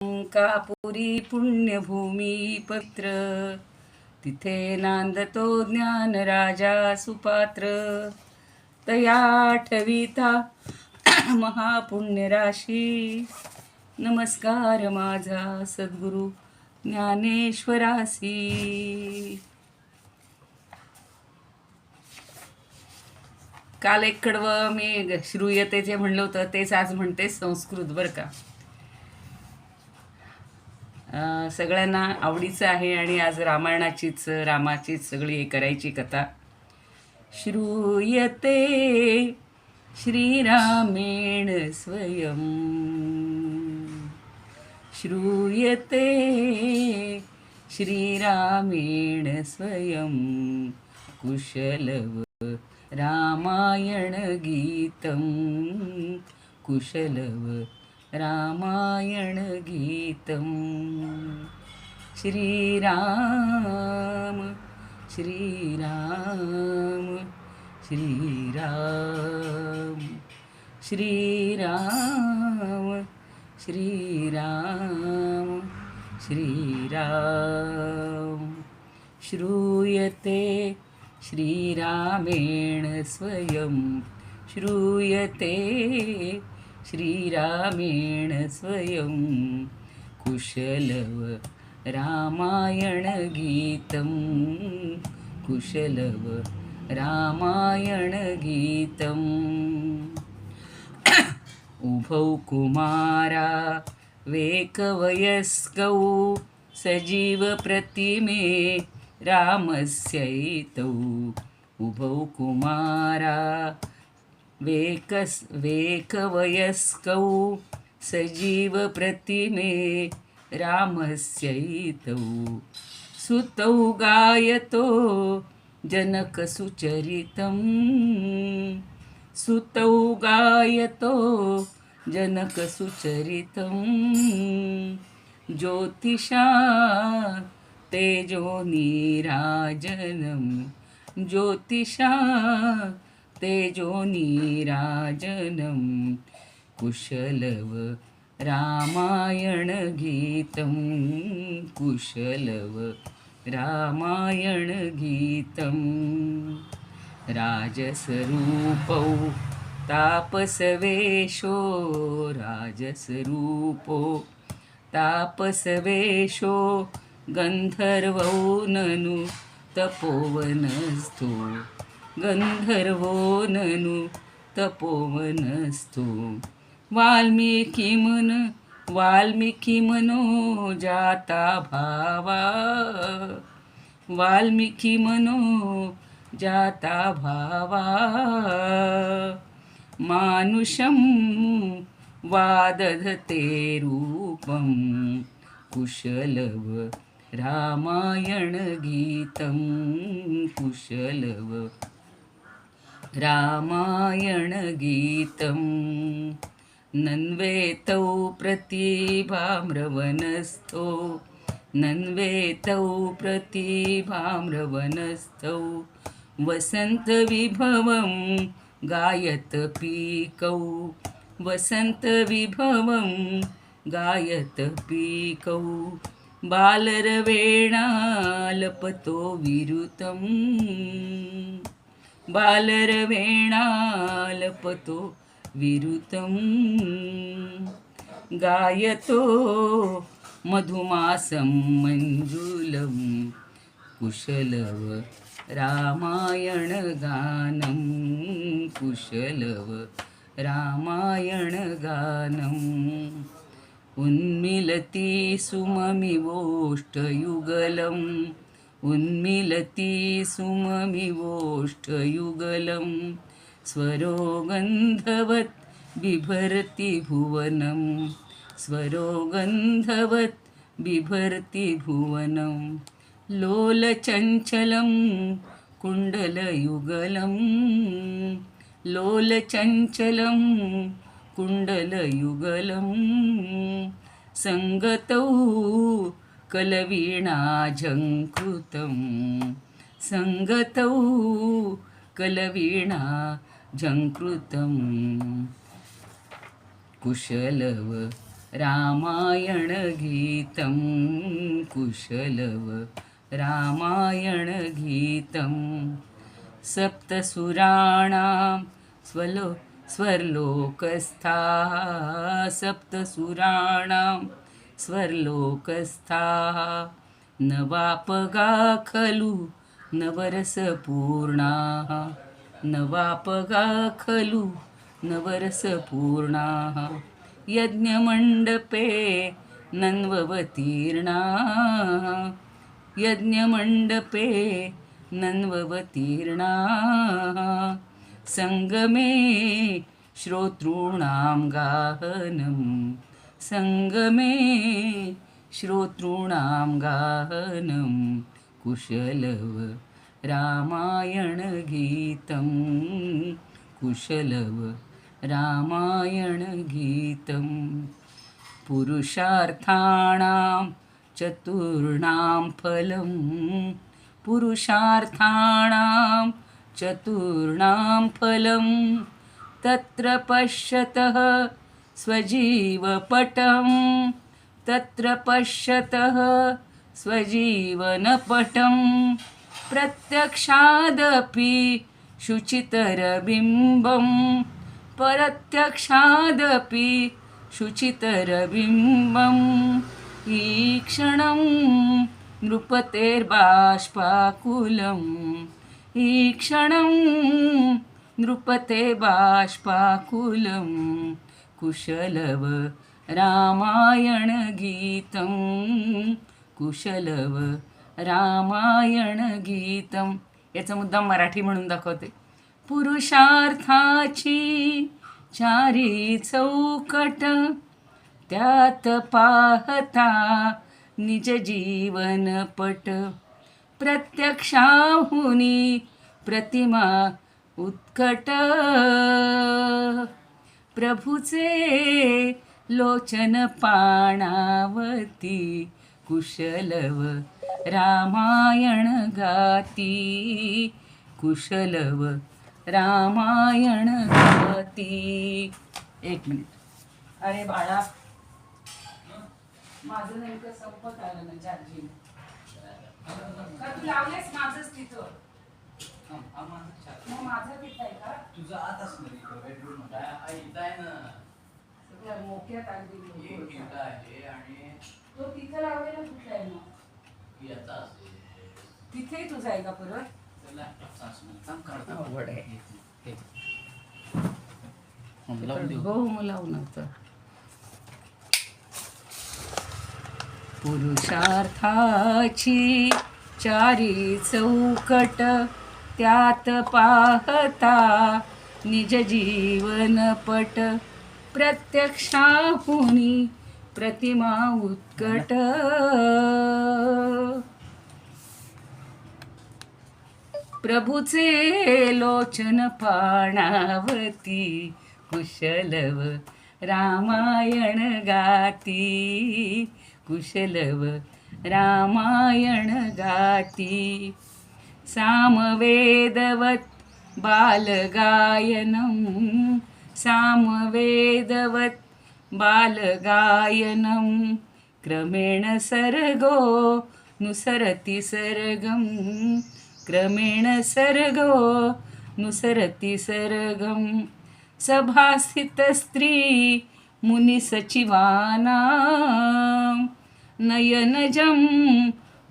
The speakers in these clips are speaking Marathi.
कापुरी पुण्यभूमी पवित्र, तिथे नांदतो ज्ञान राजा सुपात्र. तया ठविता महापुण्य राशी, नमस्कार माझा सद्गुरु ज्ञानेश्वरासी. काल एक कडवं मी श्रूयते जे म्हणलं होतं तेच आज म्हणते संस्कृत बरं का. सगळ्यांना आवडीचं आहे आणि आज रामाचीच सगळी हे करायची कथा. श्रूयते श्रीरामेण स्वयं, श्रूयते श्रीरामेण स्वयं, कुशलव रामायण गीतं, कुशलव रामायण गीतं. श्रीराम श्रीराम श्रीराम श्रीराम श्रीराम श्रीराम. श्रूयते श्रीरामेण स्वयं, श्रूयते श्रीरामेण स्वयं, कुशलव रामायण गीतं, कुशलव रामायण गीतं. उभौ कुमारा वेकवयस्कौ, सजीव प्रतिमे रामस्यैतौ. उभौ कुमारा वेकवयस्कौ, सजीव प्रतिमे रामस्यैतौ. सुतौ गायतो जनकसुचरितं, सुतौ गायतो जनकसुचरितं. ज्योतिषा तेजोनीराजनं, ज्योतिषा तेजोनीराजनं, कुशलव रामायण गीतं, कुशलव रामायण गीतं. राजसरूपौ तापसवेशो, राजसरूपो तापसवेशो, गंधर्वौ ननु तपोवनस्थो, गंधर्वो ननु तपोवनस्थो. वाल्मीकिमनो जाता भावा, वाल्मीकिमनो जाता भावा. मानुषं वादधते रूपं, कुशलव रामायण गीतं, कुशलव रामायण गीतं. नन्वेतौ प्रतिभाम्रवनस्थो, नन्वेतौ प्रतिभाम्रवनस्थौ. वसन्तविभवं गायत पीकौ, वसन्तविभवं गायत पीकौ. बालरवेणालपतो विरुतं, बालरवेणालपतो विरुतं. गायतो मधुमासं मञ्जुलं, कुशलव रामायण गानं, कुशलव रामायण गानं. उन्मिलति सुममिवोष्टयुगलम्, उन्मिलति सुममिवोष्टयुगलं. स्वरो गन्धवत् बिभर्ति भुवनं, स्वरो गन्धवत् बिभर्ति भुवनं. लोलचञ्चलं कुण्डलयुगलं, लोलचञ्चलं कुण्डलयुगलं. सङ्गतौ कलवीणाझङ्कृतं, सङ्गतौ कलवीणाझङ्कृतं. कुशलव रामायणगीतं कुशलव रामायणगीतं सप्तसुराणां स्वर्लोकस्थाः सप्तसुराणां स्वर्लोकस्थाः नवापगा खलु नवरसपूर्णाः नवापगा खलु नवरसपूर्णाः यज्ञमण्डपे नन्ववतीर्णाः यज्ञमण्डपे नन्ववतीर्णाः सङ्गमे श्रोतॄणां गाहनं सङ्गमे श्रोतॄणां गाहनं कुशलव रामायणगीतं कुशलव रामायणगीतं पुरुषार्थाणां चतुर्णां फलं पुरुषार्थाणां चतुर्णां फलं तत्र पश्यतः स्वजीवपटं तत्र पश्यतः स्वजीवनपटं प्रत्यक्षादपि शुचितरबिम्बं प्रत्यक्षादपि शुचितरबिम्बम् ईक्षणं नृपतेर्बाष्पाकुलम् ईक्षणं नृपते बाष्पाकुलं कुशलव रामायणगीतं कुशलव रामायणगीतं. याचा मुद्दाम मराठी म्हणून दाखवते. पुरुषार्थाची चारी चौकट त्यात पाहता निज जीवनपट प्रत्यक्षाहुनी प्रतिमा उत्कट प्रभूचे लोचन पाणावती कुशलव रामायण गाती कुशलव रामायण गाती. एक मिनिट. अरे बाळा माझं नेमकं संपत आलं ना चार्जिंग. तू लावलेस माझंच तिथं. मग माझं तिथं आहे का? तुझं आत असणार बेडरूम मध्ये आहे ना. सगळ्या मोक्यात अगदी एक इथं आहे आणि तो तिथं लावलेला कुठला आहे मग? याचा असेल. तिथेही तुझा आहे का परत? लॅपटॉपचा असणार. काम करता अवघड आहे. लावून देऊ. हो मग लावून होतं. पुरुषार्थाची चारी चौकट त्यात पाहता निज जीवनपट प्रत्यक्षाहुनी प्रतिमा उत्कट प्रभूचे लोचन पाणावती कुशलव रामायण गाती कुशलव रामायण गाती. सामवेदवत बालगायनं सामवेदवत बालगायनं क्रमेण सर्गो नुसरति सर्गं क्रमेण सर्गो नुसरति सर्गं सभास्थितस्त्री मुनिसचिवानां नयनजं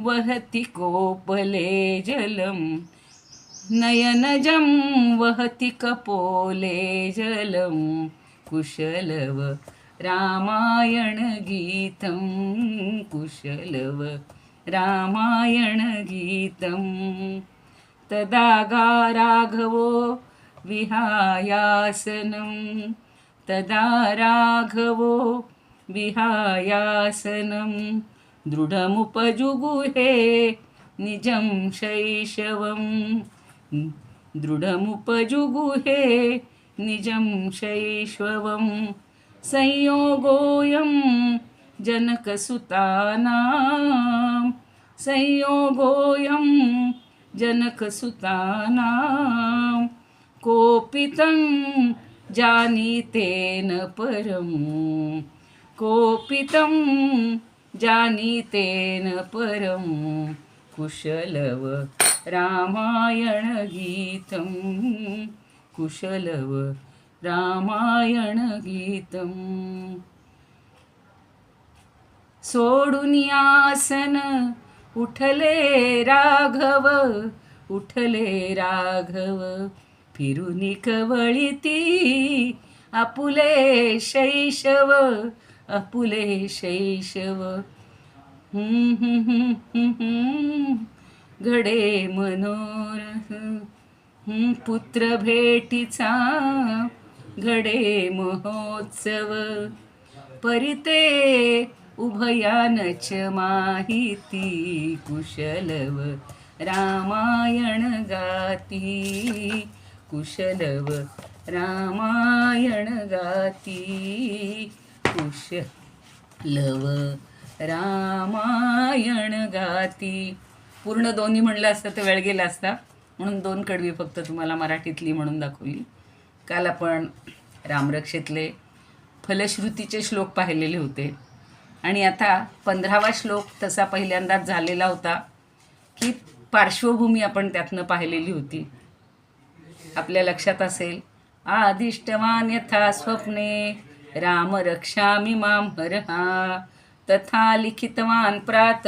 वहति कोपले जलं नयनजं वहति कपोले जलं कुशलव रामायणगीतं कुशलव रामायणगीतं. तदा गा राघवो विहायासनं तदा राघवो विहायासनं दृढमुपजुगुहे निजं शैशवं दृढमुपजुगुहे निजं शैशवं संयोगोऽयं जनकसुतानां संयोगोऽयं जनकसुतानां कोपितं जानीतेन परं कोपितं जानीतेन परं कुशलव रामायणगीतं कुशलव रामायणगीतं सोडून आसन उठले राघव फिरुनी कवळीती आपुले शैशव घडे मनोरथ पुत्र भेटीचा घडे महोत्सव परिते उभयानच माहिती कुशलव रामायण गाती कुशलव रामायण गाती कुशलव रामायण गाती. पूर्ण दोन्ही म्हणलं असतं तर वेळ गेला असता, म्हणून 2 कडवी फक्त तुम्हाला मराठीतली म्हणून दाखवली. काल आपण रामरक्षेतले फलश्रुतीचे श्लोक पाहिलेले होते आणि आता 15वा श्लोक तसा पहिल्यांदाच झालेला होता की पार्श्वभूमी आपण त्यातनं पाहिलेली होती. आपल्या लक्षात असेल, आदिष्टवान यथा स्वप्ने राम रक्षामि मां हरहा तथा लिखितवान प्रात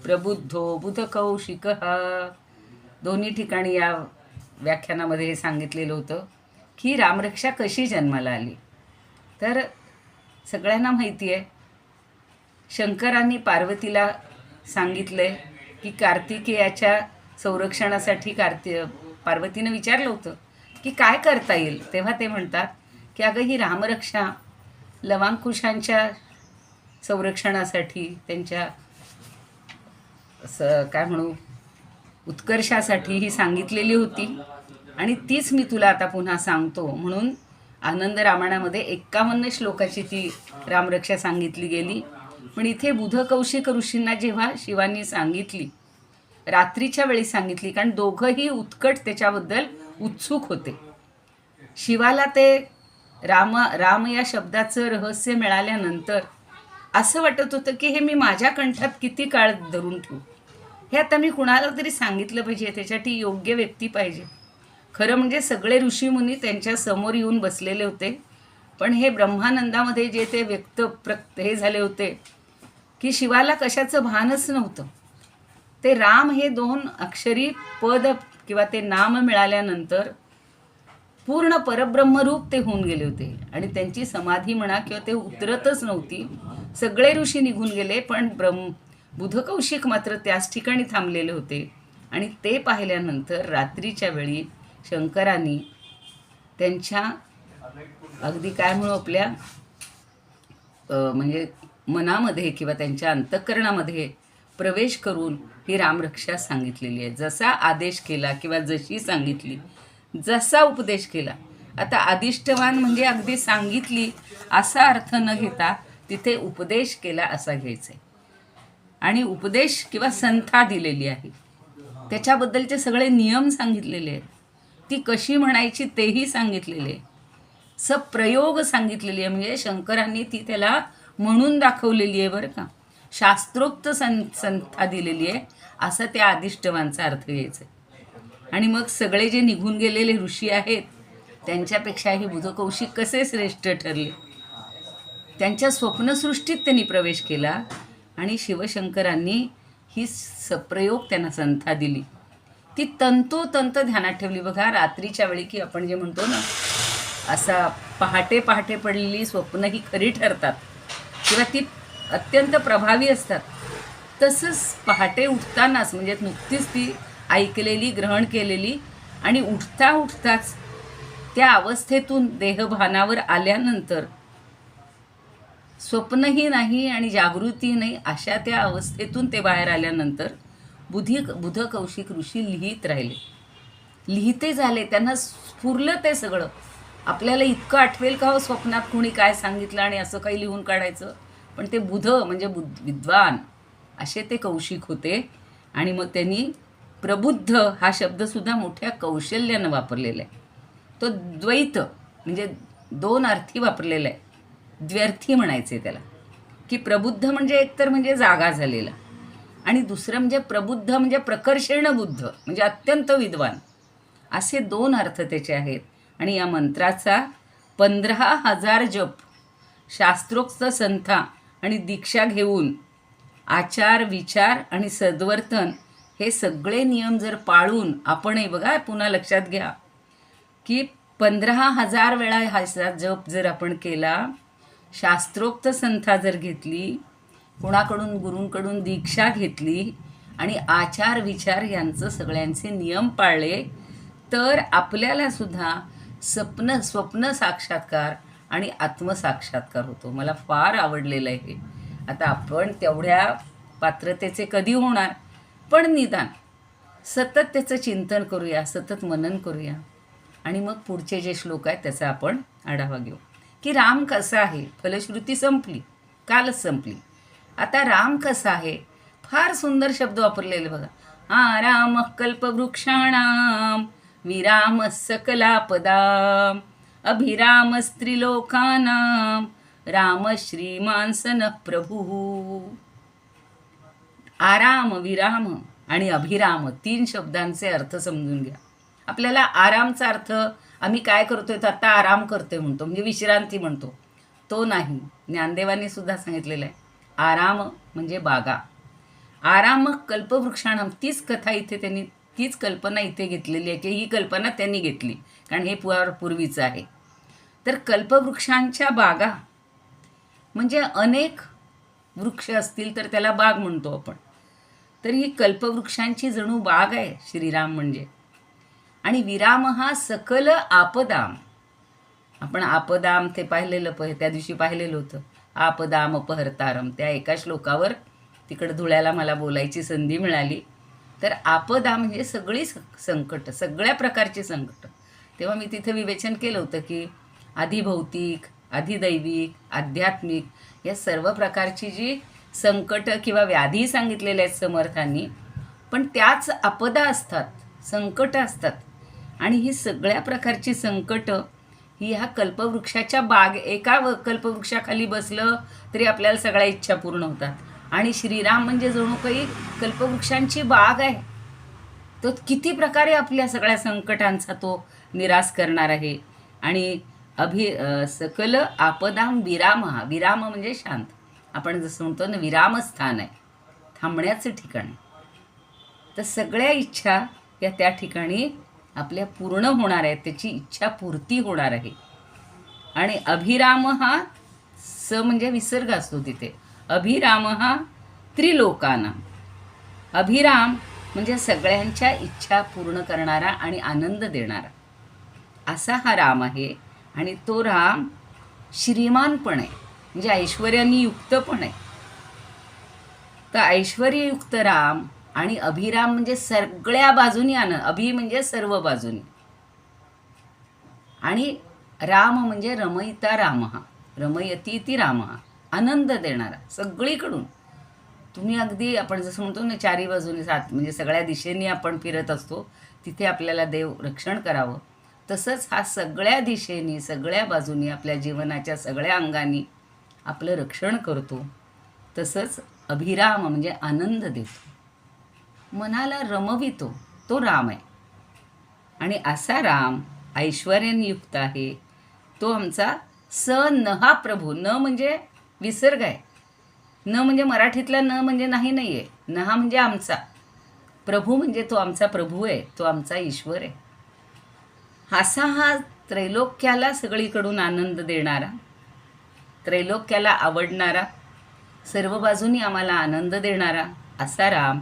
प्रबुद्धो बुधकौशिकः. दोन्ही ठिकाणी या व्याख्यानामध्ये हे सांगितलेलं होतं की रामरक्षा कशी जन्माला आली. तर सगळ्यांना माहिती आहे, शंकरांनी पार्वतीला सांगितलंय की कार्तिकेयाच्या संरक्षणासाठी पार्वतीनं विचारलं होतं की काय करता येईल. तेव्हा ते म्हणतात की अगं ही रामरक्षा लवांकुशांच्या संरक्षणासाठी, त्यांच्या काय म्हणू उत्कर्षासाठी ही सांगितलेली होती आणि तीच मी तुला आता पुन्हा सांगतो. म्हणून आनंद रामायणामध्ये 51 श्लोकाची ती रामरक्षा सांगितली गेली. पण इथे बुधकौशिक ऋषींना जेव्हा शिवांनी सांगितली, रात्रीच्या वेळी सांगितली, कारण दोघंही उत्कट त्याच्याबद्दल उत्सुक होते. शिवाला ते राम या शब्दाचं रहस्य मिळाल्यानंतर असं वाटत होतं की हे मी माझ्या कंठात किती काळ धरून ठेवू, हे आता मी कुणाला तरी सांगितलं पाहिजे, त्याच्यासाठी योग्य व्यक्ती पाहिजे. खरं म्हणजे सगळे ऋषीमुनी त्यांच्या समोर येऊन बसलेले होते, पण हे ब्रह्मानंदामध्ये जे ते हे झाले होते की शिवाला कशाचं भानच नव्हतं. ते राम हे 2 अक्षरी पद किंवा ते नाम मिळाल्यानंतर पूर्ण परब्रह्मरूप ते होऊन गेले होते आणि त्यांची समाधी म्हणा किंवा ते उतरतच नव्हती. सगळे ऋषी निघून गेले, पण बुधकौशिक मात्र त्याच ठिकाणी थांबलेले होते. आणि ते पाहिल्यानंतर रात्रीच्या वेळी शंकरांनी त्यांच्या अगदी काय म्हणू आपल्या म्हणजे मनामध्ये किंवा त्यांच्या अंतःकरणामध्ये प्रवेश करून ही रामरक्षा सांगितलेली आहे. जसा आदेश केला किंवा जशी सांगितली, जसा उपदेश केला. आता आदिष्टवान म्हणजे अगदी सांगितली असा अर्थ न घेता तिथे उपदेश केला असा घ्यायचा आहे. आणि उपदेश किंवा संथा दिलेली आहे, त्याच्याबद्दलचे सगळे नियम सांगितलेले आहेत, ती कशी म्हणायची तेही सांगितलेले आहे, सप्रयोग सांगितलेली आहे. म्हणजे शंकरांनी ती त्याला म्हणून दाखवलेली आहे बरं का. शास्त्रोक्त संथा दिलेली आहे असं त्या आदिष्टवांचा अर्थ घ्यायचा आहे. आणि मग सगळे जे निघून गेलेले ऋषी आहेत त्यांच्यापेक्षाही बुधकौशिक कसे श्रेष्ठ ठरले. त्यांच्या स्वप्नसृष्टीत त्यांनी प्रवेश केला आणि शिवशंकरांनी ही सप्रयोग त्यांना संथा दिली. ती तंतोतंत ध्यानात ठेवली. बघा रात्रीच्या वेळी की आपण जे म्हणतो ना, असा पहाटे पडलेली स्वप्न ही खरी ठरतात किंवा ती अत्यंत प्रभावी असतात. तसंच पहाटे उठतानाच म्हणजे नुकतीच ती ऐकलेली, ग्रहण केलेली आणि उठताच त्या अवस्थेतून देहभानावर आल्यानंतर स्वप्नही नाही आणि जागृती नाही, अशा त्या अवस्थेतून ते बाहेर आल्यानंतर बुधकौशिक ऋषी लिहित राहिले, लिहिते झाले. त्यांना स्फुरलं ते सगळं. आपल्याला इतकं आठवेल का हो स्वप्नात कोणी काय सांगितलं आणि असं काही लिहून काढायचं. पण ते बुध म्हणजे विद्वान असे ते कौशिक होते. आणि मग त्यांनी प्रबुद्ध हा शब्दसुद्धा मोठ्या कौशल्यानं वापरलेला आहे. तो द्वैत म्हणजे 2 अर्थी वापरलेला आहे, द्व्यर्थी म्हणायचे त्याला. की प्रबुद्ध म्हणजे एकतर म्हणजे जागा झालेला, आणि दुसरं म्हणजे प्रबुद्ध म्हणजे प्रकर्षण बुद्ध म्हणजे अत्यंत विद्वान, असे दोन अर्थ त्याचे आहेत. आणि या मंत्राचा 15,000 जप, शास्त्रोक्त संथा आणि दीक्षा घेऊन आचार विचार आणि सद्वर्तन हे सगळे नियम जर पाळून आपणही बघा, पुन्हा लक्षात घ्या की 15,000 वेळा हा जप जर आपण केला, शास्त्रोक्त संथा जर घेतली, कोणाकडून गुरूंकडून दीक्षा घेतली आणि आचार विचार यांचं सगळ्यांचे नियम पाळले, तर आपल्याला सुद्धा स्वप्न साक्षात्कार आणि आत्मसाक्षात्कार होतो. मला फार आवडलेलं आहे हे. आता आपण तेवढ्या पात्रतेचे कधी होणार, पण निदान सतत त्याचं चिंतन करूया, सतत मनन करूया, आणि मग पुढचे जे श्लोक आहेत त्याचा आपण आढावा घेऊ. की राम कसा आहे, फलश्रुती संपली, कालच संपली. आता राम कसा आहे, फार सुंदर शब्द वापरलेले बघा. हा राम कल्पवृक्षाणाम विराम सकलापदाम अभिराम स्त्रिलोकानाम राम श्रीमान सन प्रभू. आराम, विराम आणि अभिराम 3 शब्दांचे अर्थ समजून घ्या. आपल्याला आरामचा अर्थ आम्ही काय करतोय, तर आता आराम करतोय म्हणतो, म्हणजे विश्रांती म्हणतो, तो नाही. ज्ञानदेवांनी सुद्धा सांगितलेलं आहे, आराम म्हणजे बागा. आराम कल्पवृक्षाणाम, तीच कथा इथे त्यांनी, तीच कल्पना इथे घेतलेली आहे, की ही कल्पना त्यांनी घेतली, कारण हे पूर्वीचं आहे. तर कल्पवृक्षांच्या बागा म्हणजे अनेक वृक्ष असतील तर त्याला बाग म्हणतो आपण. तर ही कल्पवृक्षांची जणू बाग आहे श्रीराम म्हणजे. आणि विराम हा सकल आपदाम, आपण आपदाम ते पाहिलेलं, त्या दिवशी पाहिलेलं होतं, आपदाम अपहर्तारम. त्या एका श्लोकावर तिकडं धुळ्याला मला बोलायची संधी मिळाली. तर आपदा म्हणजे सगळी संकट, सगळ्या प्रकारची संकट. तेव्हा मी तिथं विवेचन केलं होतं की आधी भौतिक, आधी दैविक, आध्यात्मिक या सर्व प्रकारची जी संकट किंवा व्याधी सांगितलेल्या आहेत समर्थांनी, पण त्याच आपदा असतात, संकट असतात. आणि ही सगळ्या प्रकारची संकट ही ह्या कल्पवृक्षाच्या एका कल्पवृक्षाखाली बसलं तरी आपल्याला सगळ्या इच्छा पूर्ण होतात. आणि श्रीराम म्हणजे जणू काही कल्पवृक्षांची बाग आहे. तो किती प्रकारे आपल्या सगळ्या संकटांचा तो निराश करणार आहे. आणि सकल आपदाम विराम, हा विराम म्हणजे शांत. आपण जसं म्हणतो ना, विरामस्थान आहे, थांबण्याचं ठिकाण. तर सगळ्या इच्छा या त्या ठिकाणी आपल्या पूर्ण होणार आहेत, त्याची इच्छा पूर्ती होणार आहे. आणि अभिराम हा म्हणजे विसर्ग असतो तिथे. अभिराम हा त्रिलोकाना, अभिराम म्हणजे सगळ्यांच्या इच्छा पूर्ण करणारा आणि आनंद देणारा, असा हा राम आहे. आणि तो राम श्रीमान पण आहे, म्हणजे ऐश्वर्याने युक्त पण आहे. तर ऐश्वर्ययुक्त राम आणि अभिराम म्हणजे सगळ्या बाजूनी आनंद. अभि म्हणजे सर्व बाजूनी, आणि राम म्हणजे रमयिता राम, हा रमयती ती राम, हा आनंद देणारा सगळीकडून. तुम्ही अगदी आपण जसं म्हणतो ना, चारी बाजूनी म्हणजे सगळ्या दिशेने आपण फिरत असतो, तिथे आपल्याला देव रक्षण करावं. तसंच हा सगळ्या दिशेनी, सगळ्या बाजूनी, आपल्या जीवनाच्या सगळ्या अंगांनी आपलं रक्षण करतो. तसंच अभिराम म्हणजे आनंद देतो, मनाला रमवितो, तो राम आहे. आणि असा राम ऐश्वर्याने युक्त आहे. तो आमचा न हा प्रभू. न म्हणजे विसर्ग आहे. न म्हणजे मराठीतला न म्हणजे नाही आहे. न हा म्हणजे आमचा. प्रभू म्हणजे तो आमचा प्रभू आहे, तो आमचा ईश्वर आहे. असा हा त्रैलोक्याला सगळीकडून आनंद देणारा, त्रैलोक्याला आवडणारा, सर्व बाजूनी आम्हाला आनंद देणारा असा राम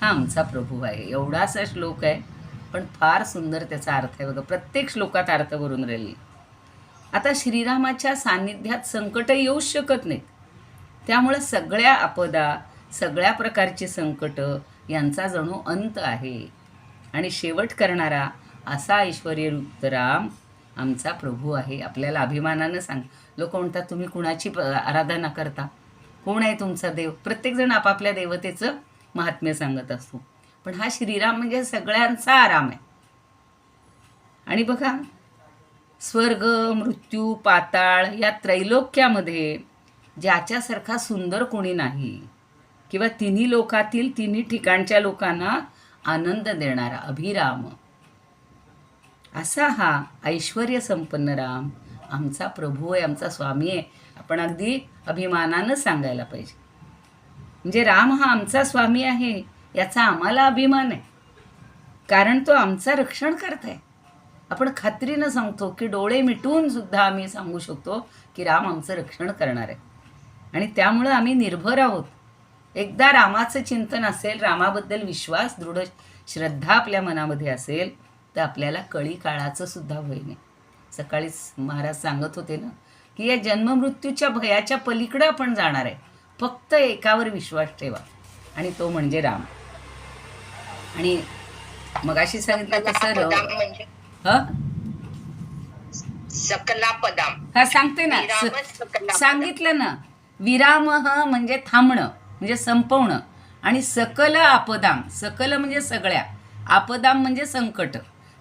हा आमचा प्रभू आहे. एवढासा श्लोक आहे, पण फार सुंदर त्याचा अर्थ आहे बघा. प्रत्येक श्लोकात अर्थ भरून राहिली. आता श्रीरामाच्या सान्निध्यात संकट येऊच शकत नाहीत. त्यामुळे सगळ्या आपदा, सगळ्या प्रकारची संकट यांचा जणू अंत आहे. आणि शेवट करणारा असा ऐश्वर्ययुक्त राम आमचा प्रभू आहे. आपल्याला अभिमानानं सांग. लोक म्हणतात तुम्ही कुणाची आराधना करता, कोण आहे तुमचा देव? प्रत्येकजण आपापल्या देवतेचं महात्म्य सांगत असतो, पण हा श्रीराम म्हणजे सगळ्यांचा आराम आहे. आणि बघा, स्वर्ग, मृत्यू, पाताळ या त्रैलोक्यामध्ये ज्याच्यासारखा सुंदर कोणी नाही, किंवा तिन्ही लोकातील तिन्ही ठिकाणच्या लोकांना आनंद देणारा अभिराम, असा हा ऐश्वर्य संपन्न राम आमचा प्रभू आहे, आमचा स्वामी आहे. आपण अगदी अभिमानानं सांगायला पाहिजे. म्हणजे राम हा आमचा स्वामी आहे याचा आम्हाला अभिमान आहे, कारण तो आमचं रक्षण करत आहे. आपण खात्रीनं सांगतो की डोळे मिटून सुद्धा आम्ही सांगू शकतो की राम आमचं रक्षण करणार आहे, आणि त्यामुळं आम्ही निर्भर आहोत. एकदा रामाचं चिंतन असेल, रामाबद्दल विश्वास, दृढ श्रद्धा आपल्या मनामध्ये असेल, तर आपल्याला कळी काळाचं सुद्धा भय नाही. सकाळीच महाराज सांगत होते ना की या जन्ममृत्यूच्या भयाच्या पलीकडं आपण जाणार आहे. फक्त एकावर विश्वास ठेवा, आणि तो म्हणजे राम. आणि मगाशी सांगितलं तसं म्हणजे सकलापदाम. हा सांगते ना, सांगितलं ना, विराम म्हणजे थांबणं, म्हणजे संपवणं. आणि सकल आपदाम, सकल म्हणजे सगळ्या, आपदाम म्हणजे संकट.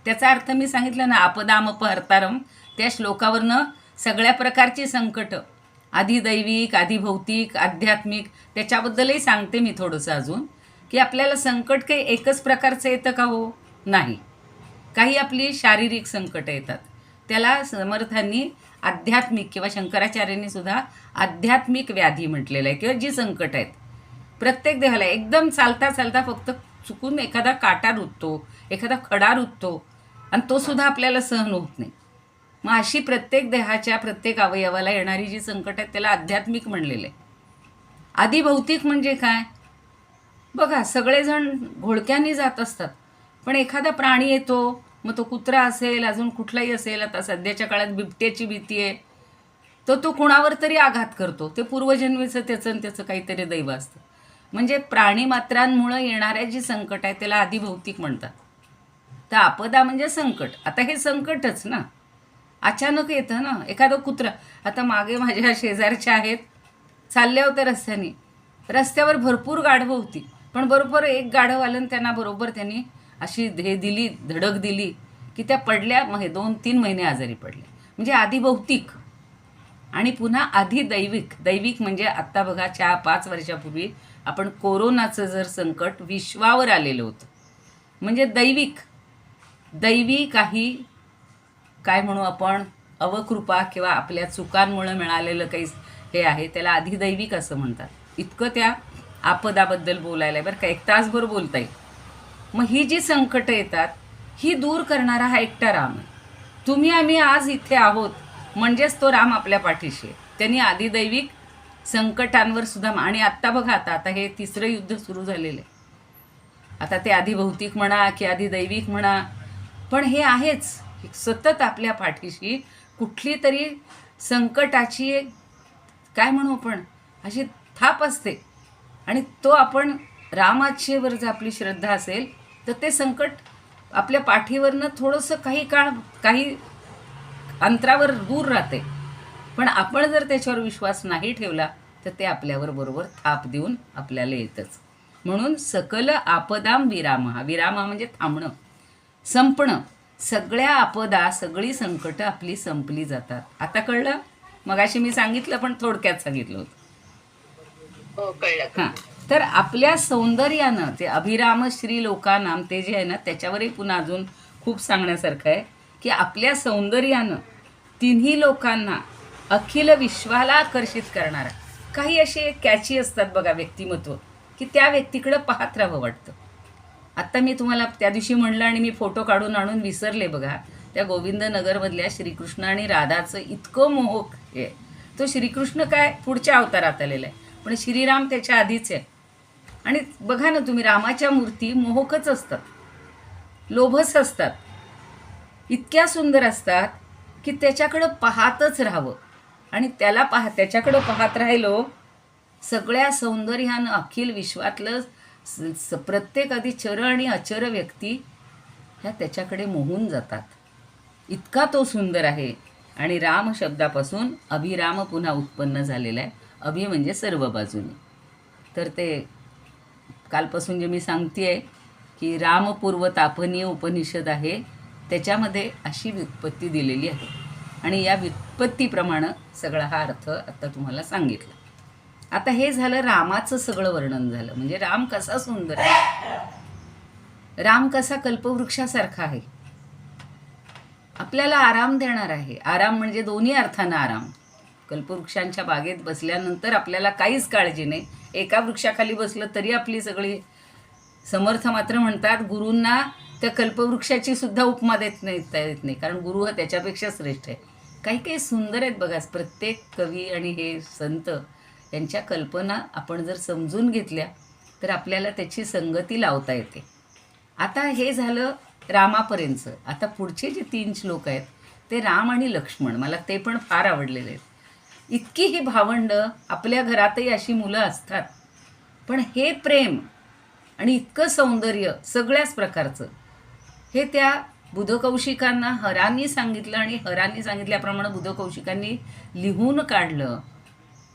त्याचा अर्थ मी सांगितलं ना, आपदाम अपहर्तारम, त्या श्लोकावरनं सगळ्या प्रकारची संकट, आधी दैविक, आधी भौतिक, आध्यात्मिक, त्याच्याबद्दलही सांगते मी थोडंसं अजून, की आपल्याला संकट काही एकच प्रकारचं येतं का? हो, नाही. काही आपली शारीरिक संकटं येतात, त्याला समर्थांनी आध्यात्मिक किंवा शंकराचार्यांनी सुद्धा आध्यात्मिक व्याधी म्हटलेलं आहे, किंवा जी संकट आहेत प्रत्येक देहाला. एकदम चालता चालता फक्त चुकून एखादा काटा रुततो, एखादा खडा रुततो, आणि तो सुद्धा आपल्याला सहन होत नाही. मग अशी प्रत्येक देहाच्या प्रत्येक अवयवाला येणारी जी संकट आहेत त्याला आध्यात्मिक म्हणलेलं आहे. आधी भौतिक म्हणजे काय? बघा, सगळेजण घोळक्यांनी जात असतात, पण एखादा प्राणी येतो, मग तो कुत्रा असेल, अजून कुठलाही असेल, आता सध्याच्या काळात बिबट्याची भीती आहे, तर तो कुणावर तरी आघात करतो. ते पूर्वजन्मीचं त्याचं काहीतरी दैव असतं. म्हणजे प्राणीमात्रांमुळं येणाऱ्या जी संकट आहे त्याला आधी भौतिक म्हणतात. तर आपदा म्हणजे संकट. आता हे संकटच ना, अचानक येतं ना. एखादं कुत्रा, आता मागे माझ्या शेजारच्या आहेत, चालल्या होत्या रस्त्याने, रस्त्यावर भरपूर गाढवं होती, पण बरोबर एक गाढव आलं आणि त्यांना बरोबर त्यांनी अशी दिली, धडक दिली की त्या पडल्या. मग 2-3 महिने आजारी पडले. म्हणजे आधी भौतिक आणि पुन्हा आधी दैविक. दैविक म्हणजे आत्ता बघा 4-5 वर्षापूर्वी आपण कोरोनाचं जर संकट विश्वावर आलेलं होतं, म्हणजे दैवी काही काय म्हणू आपण, अवकृपा किंवा आपल्या चुकांमुळे मिळालेलं काही हे आहे, त्याला आधी दैविक असं म्हणतात. इतकं त्या आपदाबद्दल बोलायला बरं का 1 तासभर बोलता येईल. मग ही जी संकटं येतात ही दूर करणारा हा एकटा राम आहे. तुम्ही आम्ही आज इथे आहोत म्हणजेच तो राम आपल्या पाठीशी आहे. त्यांनी आधी दैविक संकटांवर सुद्धा, आणि आत्ता बघा, आता हे 3रं युद्ध सुरू झालेलं आहे. आता ते आधी भौतिक म्हणा की आधी दैविक म्हणा, पण हे आहेच सतत आपल्या पाठीशी. कुठली तरी संकटाची काय म्हणू आपण, अशी थाप असते, आणि तो आपण रामाचेवर जर आपली श्रद्धा असेल तर ते संकट आपल्या पाठीवरनं थोडंसं काही काळ, काही अंतरावर दूर राहते. पण आपण जर त्याच्यावर विश्वास नाही ठेवला तर ते आपल्यावर बरोबर थाप देऊन आपल्याला येतच. म्हणून सकल आपदाम विरामहा. विरामहा म्हणजे थांबणं, संपणं. सगळ्या आपदा, सगळी संकटं आपली संपली जातात. आता कळलं? मगाशी मी सांगितलं पण थोडक्यात सांगितलं होतं. हो, कळलं. हां, तर आपल्या सौंदर्यानं ते अभिराम श्री लोकानाम ते जे आहे ना, त्याच्यावरही पुन्हा अजून खूप सांगण्यासारखं आहे की आपल्या सौंदर्यानं तिन्ही लोकांना, अखिल विश्वाला आकर्षित करणारा. काही असे कॅची असतात बघा व्यक्तिमत्व, की त्या व्यक्तीकडं पाहत राहावं वाटतं. आत्ता मी तुम्हाला त्या दिवशी म्हणलं आणि मी फोटो काढून आणून विसरले बघा, त्या गोविंदनगरमधल्या श्रीकृष्ण आणि राधाचं इतकं मोहक आहे. तो श्रीकृष्ण काय पुढच्या अवतारात आलेला आहे, पण श्रीराम त्याच्या आधीच आहे. आणि बघा ना तुम्ही, रामाच्या मूर्ती मोहकच असतात, लोभस असतात, इतक्या सुंदर असतात की त्याच्याकडं पाहतच राहावं. आणि त्याच्याकडं पाहत राहिलो, सगळ्या सौंदर्यानं अखिल विश्वातलं प्रत्येक आधी चर आणि अचर व्यक्ती ह्या त्याच्याकडे मोहून जातात. इतका तो सुंदर आहे. आणि राम शब्दापासून अभिराम पुन्हा उत्पन्न झालेला आहे. अभि म्हणजे सर्व बाजूने. तर ते कालपासून जे मी सांगते आहे की रामपूर्व तापनीय उपनिषद आहे, त्याच्यामध्ये अशी व्युत्पत्ती दिलेली आहे, आणि या व्युत्पत्तीप्रमाणे सगळा हा अर्थ आता तुम्हाला सांगितला. आता हे झालं रामाचं सगळं वर्णन झालं. म्हणजे राम कसा सुंदर आहे, राम कसा कल्पवृक्षासारखा आहे, आपल्याला आराम देणार आहे. आराम म्हणजे दोन्ही अर्थानं आराम. कल्पवृक्षांच्या बागेत बसल्यानंतर आपल्याला काहीच काळजी नाही. एका वृक्षाखाली बसलं तरी आपली सगळी समर्थ मात्र म्हणतात गुरूंना त्या कल्पवृक्षाची सुद्धा उपमा देत नाही, कारण गुरु हा त्याच्यापेक्षा श्रेष्ठ आहे. काही काही सुंदर आहेत बघा. प्रत्येक कवी आणि हे संत यांच्या कल्पना आपण जर समजून घेतल्या तर आपल्याला त्याची संगती लावता येते. आता हे झालं रामापर्यंतचं. आता पुढचे जे 3 श्लोक आहेत ते राम आणि लक्ष्मण, मला ते पण फार आवडलेले आहेत. इतकी ही भावंड, आपल्या घरातही अशी मुलं असतात, पण हे प्रेम आणि इतकं सौंदर्य सगळ्याच प्रकारचं हे त्या बुधकौशिकांना हरांनी सांगितलं आणि हरांनी सांगितल्याप्रमाणे बुधकौशिकांनी लिहून काढलं.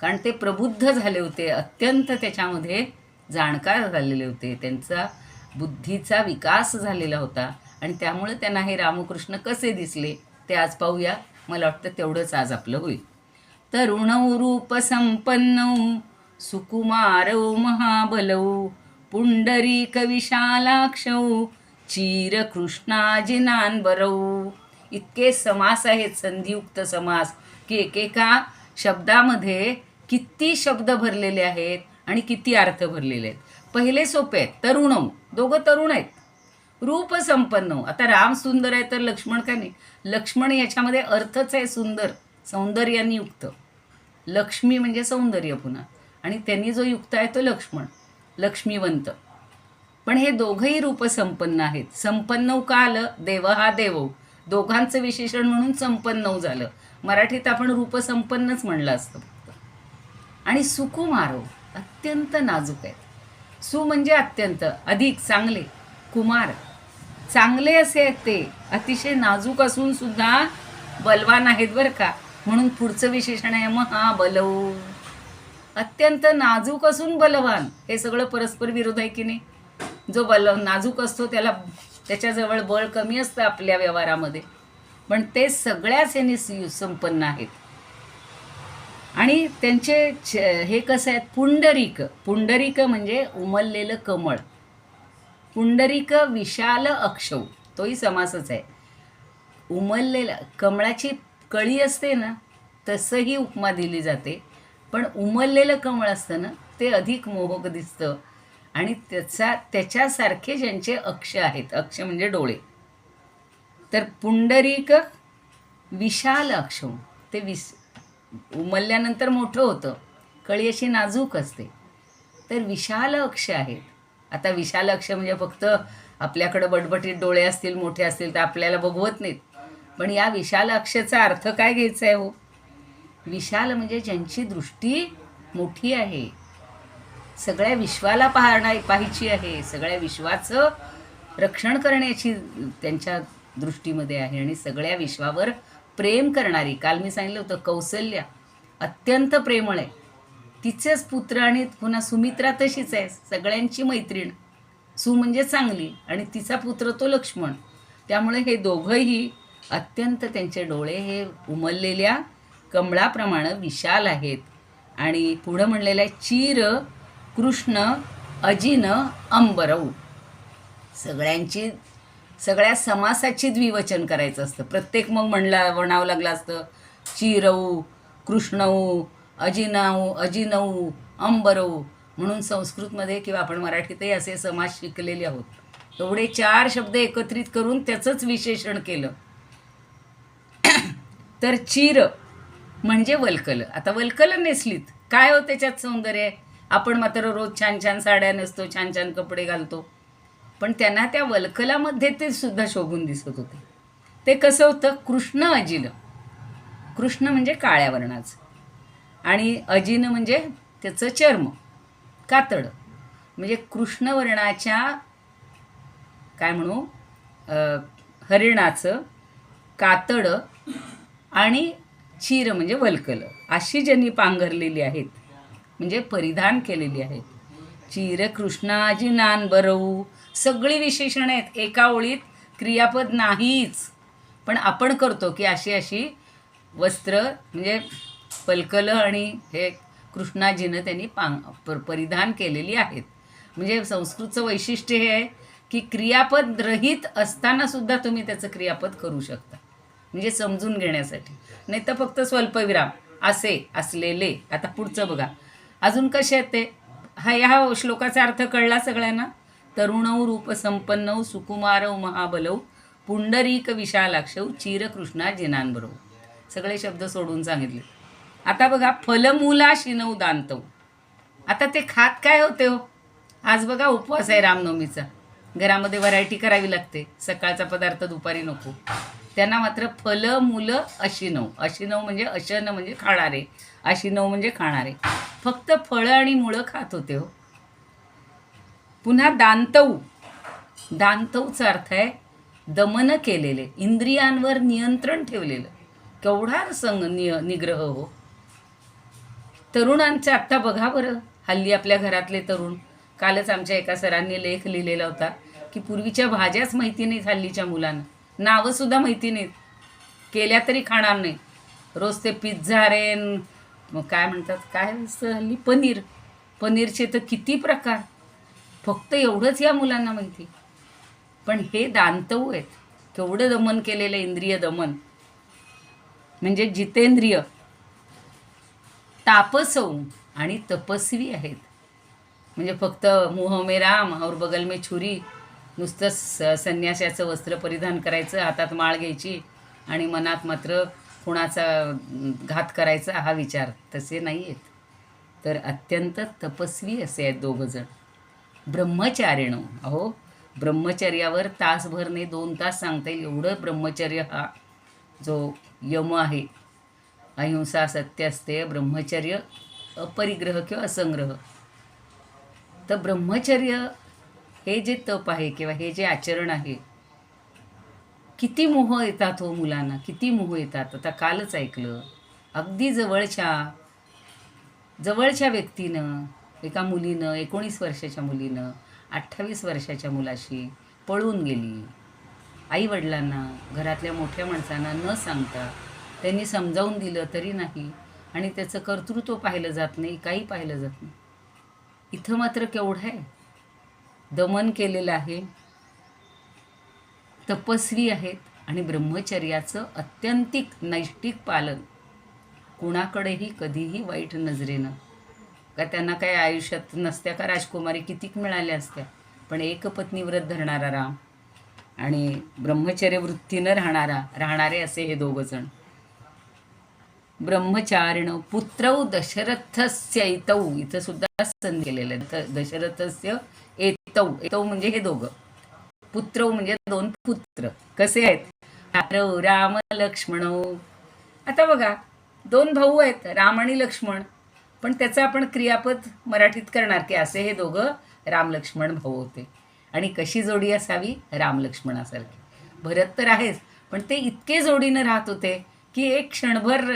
कारण ते प्रबुद्ध झाले होते, अत्यंत त्याच्यामध्ये जाणकार झालेले होते, त्यांचा बुद्धीचा विकास झालेला होता आणि त्यामुळे त्यांना हे रामकृष्ण कसे दिसले ते आज पाहूया. मला वाटतं तेवढंच आज आपलं होईल. तरुणौ रूपसंपन्नौ सुकुमारौ महाबलौ पुंडरीक विशालाक्षौ चीरकृष्णाजिनांबरौ. इतके समास आहेत, संधियुक्त समास, की एकेका शब्दामध्ये किती शब्द भरलेले आहेत आणि किती अर्थ भरलेले आहेत. पहिले सोपे आहेत. तरुणौ, दोघं तरुण आहेत. रूप संपन्न, आता राम सुंदर आहे तर लक्ष्मण का नाही? लक्ष्मण याच्यामध्ये अर्थच आहे सुंदर, सौंदर्याने युक्त. लक्ष्मी म्हणजे सौंदर्य पुन्हा, आणि त्यांनी जो युक्त आहे तो लक्ष्मण, लक्ष्मीवंत. पण हे दोघंही रूपसंपन्न आहेत. संपन्न का आलं? देव हा देव, दोघांचं विशेषण म्हणून संपन्न झालं. मराठीत आपण रूपसंपन्नच म्हणलं असतं फक्त. आणि सुकुमारो, अत्यंत नाजूक आहेत. सु म्हणजे अत्यंत, अधिक, चांगले. कुमार, चांगले असे आहेत ते, अतिशय नाजूक असून सुद्धा बलवान आहेत बरं का. म्हणून पुढचं विशेषण आहे महाबलौ. अत्यंत नाजूक असून बलवान, हे सगळं परस्पर विरोध आहे की नाही? जो नाजूक असतो त्याला त्याच्याजवळ बळ कमी असतं आपल्या व्यवहारामध्ये, पण ते सगळ्याच यांनी संपन्न आहेत. आणि त्यांचे हे कसं आहेत? पुंडरीक, पुंडरीक म्हणजे उमललेलं कमळ. पुंडरीक विशाल अक्षौ, तोही समासच आहे. उमललेलं, कमळाची कळी असते ना तसंही उपमा दिली जाते, पण उमललेलं कमळ असतं ना ते अधिक मोहक दिसतं. आणि त्याच्यासारखे ज्यांचे अक्ष आहेत, अक्ष म्हणजे डोळे, तर पुंडरीक विशाल अक्षौ, ते उमलल्यानंतर मोठं होतं, कळी अशी नाजूक असते, तर विशाल अक्ष आहेत. आता विशाल अक्ष म्हणजे फक्त आपल्याकडं बटबटीत डोळे असतील, मोठे असतील तर आपल्याला बघवत नाहीत, पण या विशाल अक्षचा अर्थ काय घ्यायचा आहे हो? विशाल म्हणजे ज्यांची दृष्टी मोठी आहे, सगळ्या विश्वाला पाहायची आहे, सगळ्या विश्वाचं रक्षण करण्याची त्यांच्या दृष्टीमध्ये आहे, आणि सगळ्या विश्वावर प्रेम करणारी. काल मी सांगितलं होतं कौसल्या अत्यंत प्रेमळ आहे, तिचेच पुत्र, आणि पुन्हा सुमित्रा तशीच आहे, सगळ्यांची मैत्रीण. सु म्हणजे चांगली, आणि तिचा पुत्र तो लक्ष्मण. त्यामुळे हे दोघंही अत्यंत, त्यांचे डोळे हे उमललेल्या कमळाप्रमाणे विशाल आहेत. आणि पुढं म्हणलेलं आहे चीर कृष्ण अजिन अंबरौ. सगळ्या समासाची द्विवचन करायचं असतं. प्रत्येक मग म्हणावं लागलं असतं चिरौ, कृष्णौ, अजिनौ, अंबरौ. म्हणून संस्कृतमध्ये किंवा आपण मराठीतही असे समास शिकलेले आहोत. एवढे 4 शब्द एकत्रित करून त्याचंच विशेषण केलं. तर चिर म्हणजे वल्कल. आता वल्कल नेसलीत काय हो त्याच्यात सौंदर्य? आपण मात्र रोज छान छान साड्या नेसतो, छान छान कपडे घालतो, पण त्यांना त्या वल्कलामध्ये ते सुद्धा शोभून दिसत होते. ते कसं होतं? कृष्ण अजिन, कृष्ण म्हणजे काळ्या वर्णाचं, आणि अजिन म्हणजे त्याचं चर्म कातड, म्हणजे कृष्णवर्णाच्या काय म्हणू हरिणाचं कातड, आणि चीर म्हणजे वल्कल, अशी ज्यांनी पांघरलेली आहेत, म्हणजे परिधान केलेली आहेत. चीर कृष्णाजिनांबरौ, सगळी विशेषण आहेत. एका ओळीत क्रियापद नाहीच, पण आपण करतो की अशी अशी वस्त्र, म्हणजे पलकल आणि हे कृष्णाजीनं त्यांनी परिधान केलेली आहेत. म्हणजे संस्कृतचं वैशिष्ट्य हे आहे की क्रियापद रहित असताना सुद्धा तुम्ही त्याचं क्रियापद करू शकता, म्हणजे समजून घेण्यासाठी. नाही तर फक्त स्वल्पविराम असे, असलेले. आता पुढचं बघा अजून कसे आहेत ते. ह्या श्लोकाचा अर्थ कळला सगळ्यांना. तरुणौ रूपसंपन्नौ सुकुमारौ महाबलौ पुंडरीक विशालाक्षौ चीरकृष्णा जिनांबरौ. सगळे शब्द सोडून सांगितले. आता बघा फलमूला शिनौ दांतौ. आता ते खात काय होते हो. आज बघा उपवास आहे रामनवमीचा, घरामध्ये व्हरायटी करावी लागते, सकाळचा पदार्थ दुपारी नको. त्यांना मात्र फलमूल अशिनव. अशिनव म्हणजे अशन म्हणजे खाणारे, अशिनव म्हणजे खाणारे. फक्त फळं आणि मुळं खात होते हो. पुन्हा दांतऊ. दांतऊचा अर्थ आहे दमन केलेले, इंद्रियांवर नियंत्रण ठेवलेलं. केवढा निग्रह हो. तरुणांचं आत्ता बघा बरं, हल्ली आपल्या घरातले तरुण. कालच आमच्या एका सरांनी लेख लिहिलेला होता की पूर्वीच्या भाज्याच माहिती नाहीत हल्लीच्या मुलांना, नावंसुद्धा माहिती नाहीत, केल्या तरी खाणार नाही. रोज ते पिझ्झा रे, मग काय म्हणतात काय असतं हल्ली, पनीरचे तर किती प्रकार. फक्त एवढंच या मुलांना माहिती. पण हे दांतऊ आहेत. केवढं दमन केलेलं इंद्रिय दमन, म्हणजे जितेंद्रिय. तापसौ आणि तपस्वी आहेत. म्हणजे फक्त मुह में राम और बगल में छुरी, नुसतं संन्यासाचं वस्त्र परिधान करायचं, हातात माळ घ्यायची आणि मनात मात्र कुणाचा घात करायचा हा विचार, तसे नाही आहेत. तर अत्यंत तपस्वी असे आहेत दोघंजण. ब्रह्मचारिणो. अहो ब्रह्मचर्यावर तासभर नाही 2 तास सांगता येईल एवढं ब्रह्मचर्य हा जो यम आहे. अहिंसा, सत्य असते, ब्रह्मचर्य अपरिग्रह किंवा असंग्रह. तर ब्रह्मचर्य हे जे तप आहे किंवा हे जे आचरण आहे, किती मोह येतात हो मुलांना, किती मोह येतात. आता कालच ऐकलं, अगदी जवळच्या व्यक्तीनं, एका मुलीनं, 19 वर्षाच्या मुलीनं 28 वर्षाच्या मुलाशी पळून गेली. आईवडिलांना, घरातल्या मोठ्या माणसांना न सांगता त्यांनी समजावून दिलं तरी नाही, आणि त्याचं कर्तृत्व पाहिलं जात नाही, काही पाहिलं जात नाही. इथं मात्र केवढं आहे, दमन केलेलं आहे, तपस्वी आहेत आणि ब्रह्मचर्याचं अत्यंतिक नैष्टिक पालन. कुणाकडेही कधीही वाईट नजरेनं. का त्यांना काय आयुष्यात नसत्या का राजकुमारी कितीक मिळाल्या असत्या, पण एकपत्नीव्रत धरणारा राम आणि ब्रह्मचर्य वृत्तीनं राहणारे असे हे दोघंजण. ब्रह्मचारिण पुत्रौ दशरथस्य ऐतौ. इथं सुद्धा संधी केलेलं आहे. दशरथस्य ऐतौ. ऐतौ म्हणजे हे दोघं. पुत्रौ म्हणजे 2 पुत्र. कसे आहेत, राम लक्ष्मण. आता बघा 2 भाऊ आहेत, राम आणि लक्ष्मण, पण त्याचं आपण क्रियापद मराठीत करणार की असे हे दोघं राम लक्ष्मण भाऊ होते. आणि कशी जोडी असावी, राम लक्ष्मणासारखी. भरत तर आहेच, पण ते इतके जोडीनं राहत होते की एक क्षणभर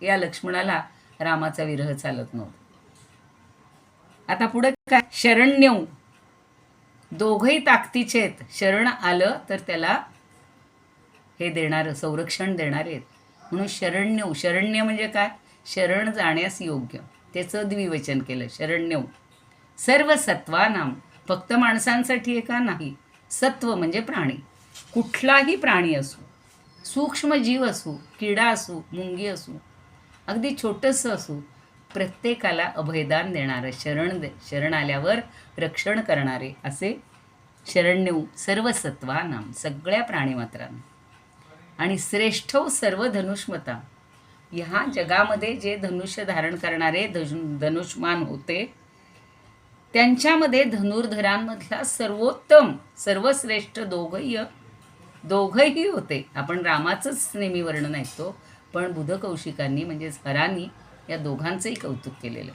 या लक्ष्मणाला रामाचा विरह चालत नव्हता. आता पुढे काय, शरण्यौ. दोघंही ताकदीचे आहेत. शरण आलं तर त्याला हे देणारं, संरक्षण देणारे आहेत. म्हणून शरण्यौ. शरण्य म्हणजे काय, शरण जाण्यास योग्य, त्याचं द्विवचन केलं, शरण्यौ. सर्व सत्वानाम. फक्त माणसांसाठी आहे का, नाही. सत्व म्हणजे प्राणी, कुठलाही प्राणी असो, सूक्ष्म जीव असो, किडा असो, मुंगी असो, अगदी छोटंसं असो, प्रत्येकाला अभयदान देणारं, शरण आल्यावर रक्षण करणारे असे शरण्यौ. सर्व सत्वानाम, सगळ्या प्राणीमात्रांना. आणि श्रेष्ठौ सर्व धनुष्मता. ह्या जगामध्ये जे धनुष्य धारण करणारे धनुष्मान होते, त्यांच्यामध्ये धनुर्धरांमधला सर्वोत्तम, सर्वश्रेष्ठ दोघंही होते. आपण रामाचंच नेहमी वर्णन ऐकतो, पण बुधकौशिकांनी म्हणजेच हरांनी या दोघांचंही कौतुक केलेलं.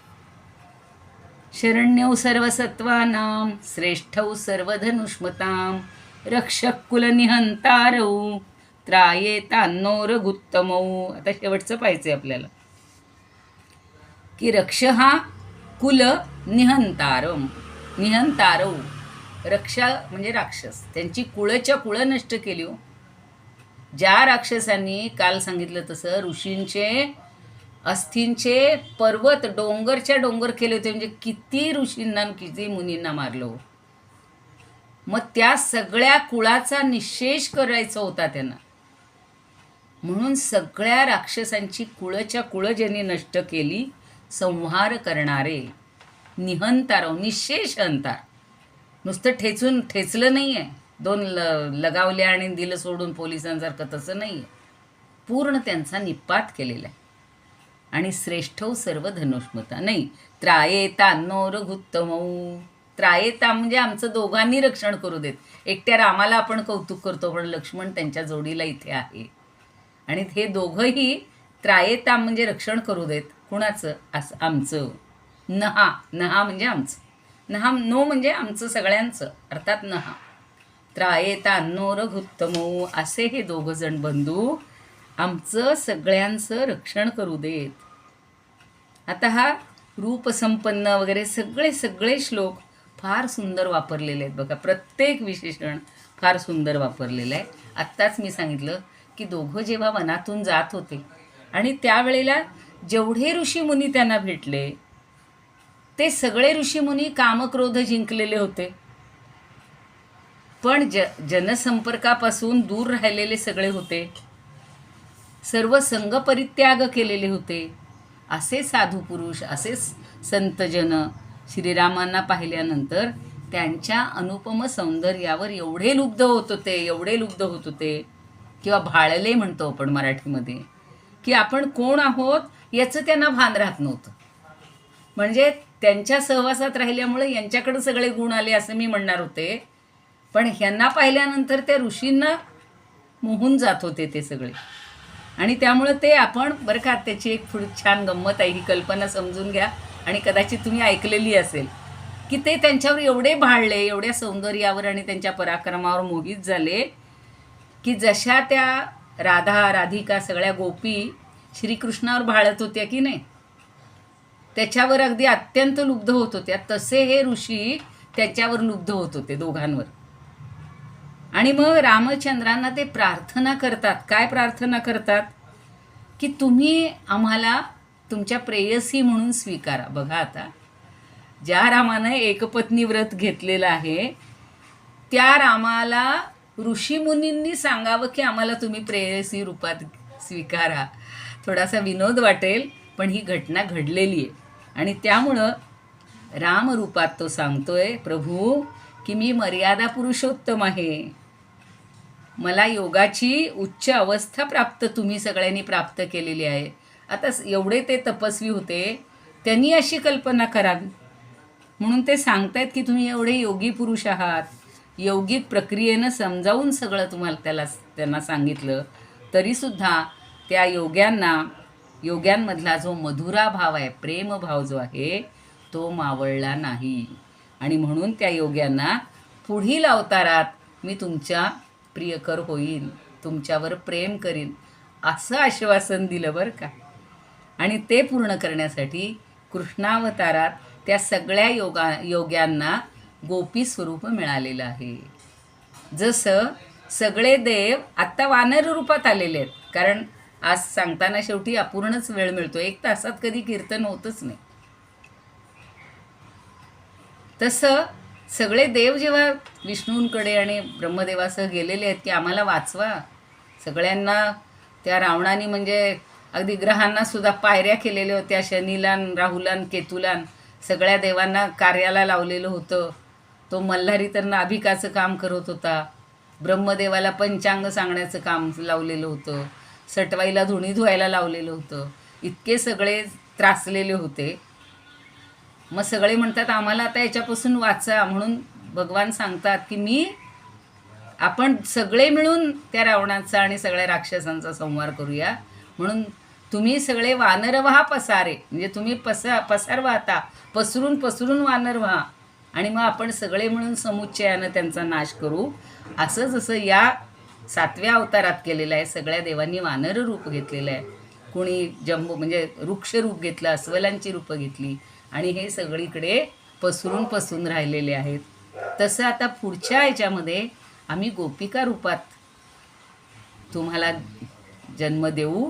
शरण्यौ सर्वसत्वानां श्रेष्ठौ सर्वधनुष्मतां रक्षक कुलनिहंतारौ त्रायेतान्नोरगुत्तमौ. आता शेवटचं पाहायचं आहे आपल्याला की रक्ष हा कुल निहंतारौ. रक्षा म्हणजे राक्षस, त्यांची कुळच्या कुळं नष्ट केली हो. ज्या राक्षसांनी काल सांगितलं तसं ऋषींचे अस्थींचे पर्वत डोंगरच्या डोंगर केले होते. म्हणजे किती ऋषींना आणि किती मुनींना मारलं हो. मग त्या सगळ्या कुळाचा निःशेष करायचा होता त्यांना. म्हणून सगळ्या राक्षसांची कुळच्या कुळ ज्यांनी नष्ट केली, संहार करणारे, निहंताराव, निःशेष अंतार. नुसतं ठेचलं नाही आहे, दोन लगावल्या आणि दिलं सोडून पोलिसांसारखं, तसं नाही आहे. पूर्ण त्यांचा निपात केलेला आहे. आणि श्रेष्ठौ सर्व धनुष्मता नाही, त्रायेतान्नो रघुत्तमौ. त्रायेता म्हणजे आमचं दोघांनी रक्षण करू देत. एकट्या रामाला आपण कौतुक करतो, पण लक्ष्मण त्यांच्या जोडीला इथे आहे. आणि हे दोघंही त्रायेता म्हणजे रक्षण करू देत. कुणाचं? असं आमचं. नहा, नहा म्हणजे आमचं. नहा नो म्हणजे आमचं सगळ्यांचं, अर्थात नहा. त्रायेतान्नो रघुत्तमो, असे हे दोघं जण बंधू आमचं सगळ्यांचं रक्षण करू देत. आता हा रूपसंपन्न वगैरे सगळे श्लोक फार सुंदर वापरलेले आहेत बघा. प्रत्येक विशेषण फार सुंदर वापरलेलं आहे. आत्ताच मी सांगितलं की दोघं जेव्हा वनातून जात होते आणि त्यावेळेला जेवढे ऋषीमुनी त्यांना भेटले ते सगळे ऋषीमुनी कामक्रोध जिंकलेले होते. पण जनसंपर्कापासून दूर राहिलेले सगळे होते. सर्व संघ परित्याग केलेले होते. असे साधू पुरुष, असे संतजन श्रीरामांना पाहिल्यानंतर त्यांच्या अनुपम सौंदर्यावर एवढे लुब्ध होत होते किंवा भाळले म्हणतो आपण मराठीमध्ये, की आपण कोण आहोत याचं त्यांना भान राहत नव्हतं. म्हणजे त्यांच्या सहवासात राहिल्यामुळे यांच्याकडे सगळे गुण आले असं मी म्हणणार होते. पण ह्यांना पाहिल्यानंतर त्या ऋषींना मोहून जात होते ते सगळे. आणि त्यामुळं ते आपण बरं का, त्याची एक छान गंमत आहे. ही कल्पना समजून घ्या आणि कदाचित तुम्ही ऐकलेली असेल की ते त्यांच्यावर एवढे भाळले, एवढ्या सौंदर्यावर आणि त्यांच्या पराक्रमावर मोहित झाले की जशा त्या राधिका सगळ्या गोपी श्रीकृष्णावर भाळत होत्या की नाही, त्याच्यावर अगदी अत्यंत लुब्ध होत होत्या, तसे हे ऋषी त्याच्यावर लुब्ध होत होते दोघांवर. आणि मग रामचंद्रांना ते प्रार्थना करतात. काय प्रार्थना करतात? की तुम्ही आम्हाला तुमच्या प्रेयसी म्हणून स्वीकारा. बघा आता, ज्या रामानं एकपत्नी व्रत घेतलेलं आहे त्या रामाला ऋषीमुनींनी सांगावं की आम्हाला तुम्ही प्रेयसी रूपात स्वीकारा. थोडासा विनोद वाटेल, पण ही घटना घडलेली आहे. आणि त्यामुळं रामरूपात तो सांगतोय, प्रभू की मी मर्यादा पुरुषोत्तम आहे, मला योगाची उच्च अवस्था प्राप्त तुम्ही सगळ्यांनी प्राप्त केलेली आहे. आता एवढे ते तपस्वी होते, त्यांनी अशी कल्पना करावी म्हणून ते सांगतायत की तुम्ही एवढे योगी पुरुष आहात. यौगिक प्रक्रियेनं समजावून सगळं त्यांना सांगितलं, तरीसुद्धा त्या योग्यांमधला जो मधुरा भाव आहे, प्रेमभाव जो आहे, तो मावळला नाही. आणि म्हणून त्या योग्यांना पुढील अवतारात मी तुमच्या प्रियकर होईन, तुमच्यावर प्रेम करीन, असं आश्वासन दिलं बरं का. आणि ते पूर्ण करण्यासाठी कृष्णावतारात त्या सगळ्या योग्यांना गोपी स्वरूप मिळालेलं आहे. जसं सगळे देव आत्ता वानर रूपात आलेले आहेत, कारण आज सांगताना शेवटी अपूर्णच वेळ मिळतो, 1 तासात कधी कीर्तन होतच नाही. तसं सगळे देव जेव्हा विष्णूंकडे आणि ब्रह्मदेवासह गेलेले आहेत की आम्हाला वाचवा, सगळ्यांना त्या रावणाने म्हणजे अगदी ग्रहांना सुद्धा पायऱ्या केलेल्या होत्या, शनीलान, राहुलान, केतुलान, सगळ्या देवांना कार्याला लावलेलं होतं. तो मल्हारी तर नाभिकाचं काम करत होता, ब्रह्मदेवाला पंचांग सांगण्याचं काम लावलेलं होतं, सटवाईला धुणी धुवायला लावलेलं होतं. इतके सगळे त्रासलेले होते. मग सगळे म्हणतात आम्हाला आता याच्यापासून वाचा. म्हणून भगवान सांगतात की आपण सगळे मिळून त्या रावणाचा आणि सगळ्या राक्षसांचा संहार करूया. म्हणून तुम्ही सगळे वानर व्हा पसारे, म्हणजे तुम्ही पसार वाहता, पसरून वानर व्हा आणि मग आपण सगळे मिळून समुच्चयानं त्यांचा नाश करू. असं जसं या 7व्या अवतारात केलेलं आहे. सगळ्या देवांनी वानर रूप घेतलेलं आहे, कुणी जम्बू म्हणजे वृक्ष रूप घेतलं, अस्वलांची रूपं घेतली आणि हे सगळीकडे पसरून राहिलेले आहेत. तसं आता पुढच्या याच्यामध्ये आम्ही गोपिका रूपात तुम्हाला जन्म देऊ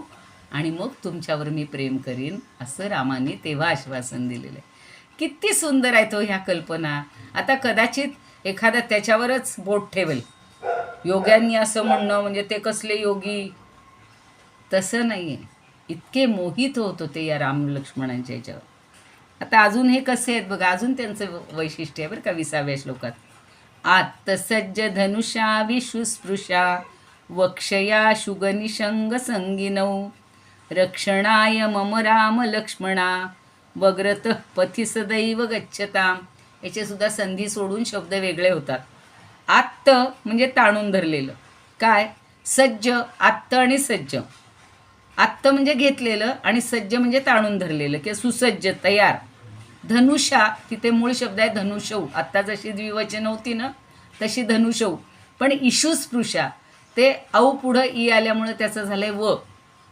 आणि मग तुमच्यावर मी प्रेम करीन, असं रामाने तेव्हा आश्वासन दिलेलं आहे. किती सुंदर आहे तो ह्या कल्पना. आता कदाचित एखादा त्याच्यावरच बोट ठेवेल, योग्यांनी असं म्हणणं म्हणजे ते कसले योगी. तसं नाही आहे. इतके मोहित होत होते या राम लक्ष्मणांच्या याच्यावर. आता अजून हे कसे आहेत बघा, अजून त्यांचं वैशिष्ट्य आहे बरं का 20व्या श्लोकात. आत्तसज्ज धनुषा विशुस्पृशा वक्षया शुगनिशंग संगिनौ रक्षणाय मम राम लक्ष्मणा वग्रत पथि सदैव गच्छताम. याचे सुद्धा संधी सोडून शब्द वेगळे होतात. आत्त म्हणजे ताणून धरलेलं. काय? सज्ज, आत्त आणि सज्ज. आत्त म्हणजे घेतलेलं आणि सज्ज म्हणजे ताणून धरलेलं किंवा सुसज्ज, तयार. धनुषा, तिथे मूळ शब्द आहे धनुषौ. आत्ता जशी द्विवचन होती ना तशी धनुषौ. पण इशुस्पृशा, ते औ पुढं ई आल्यामुळं त्याचं झालंय व,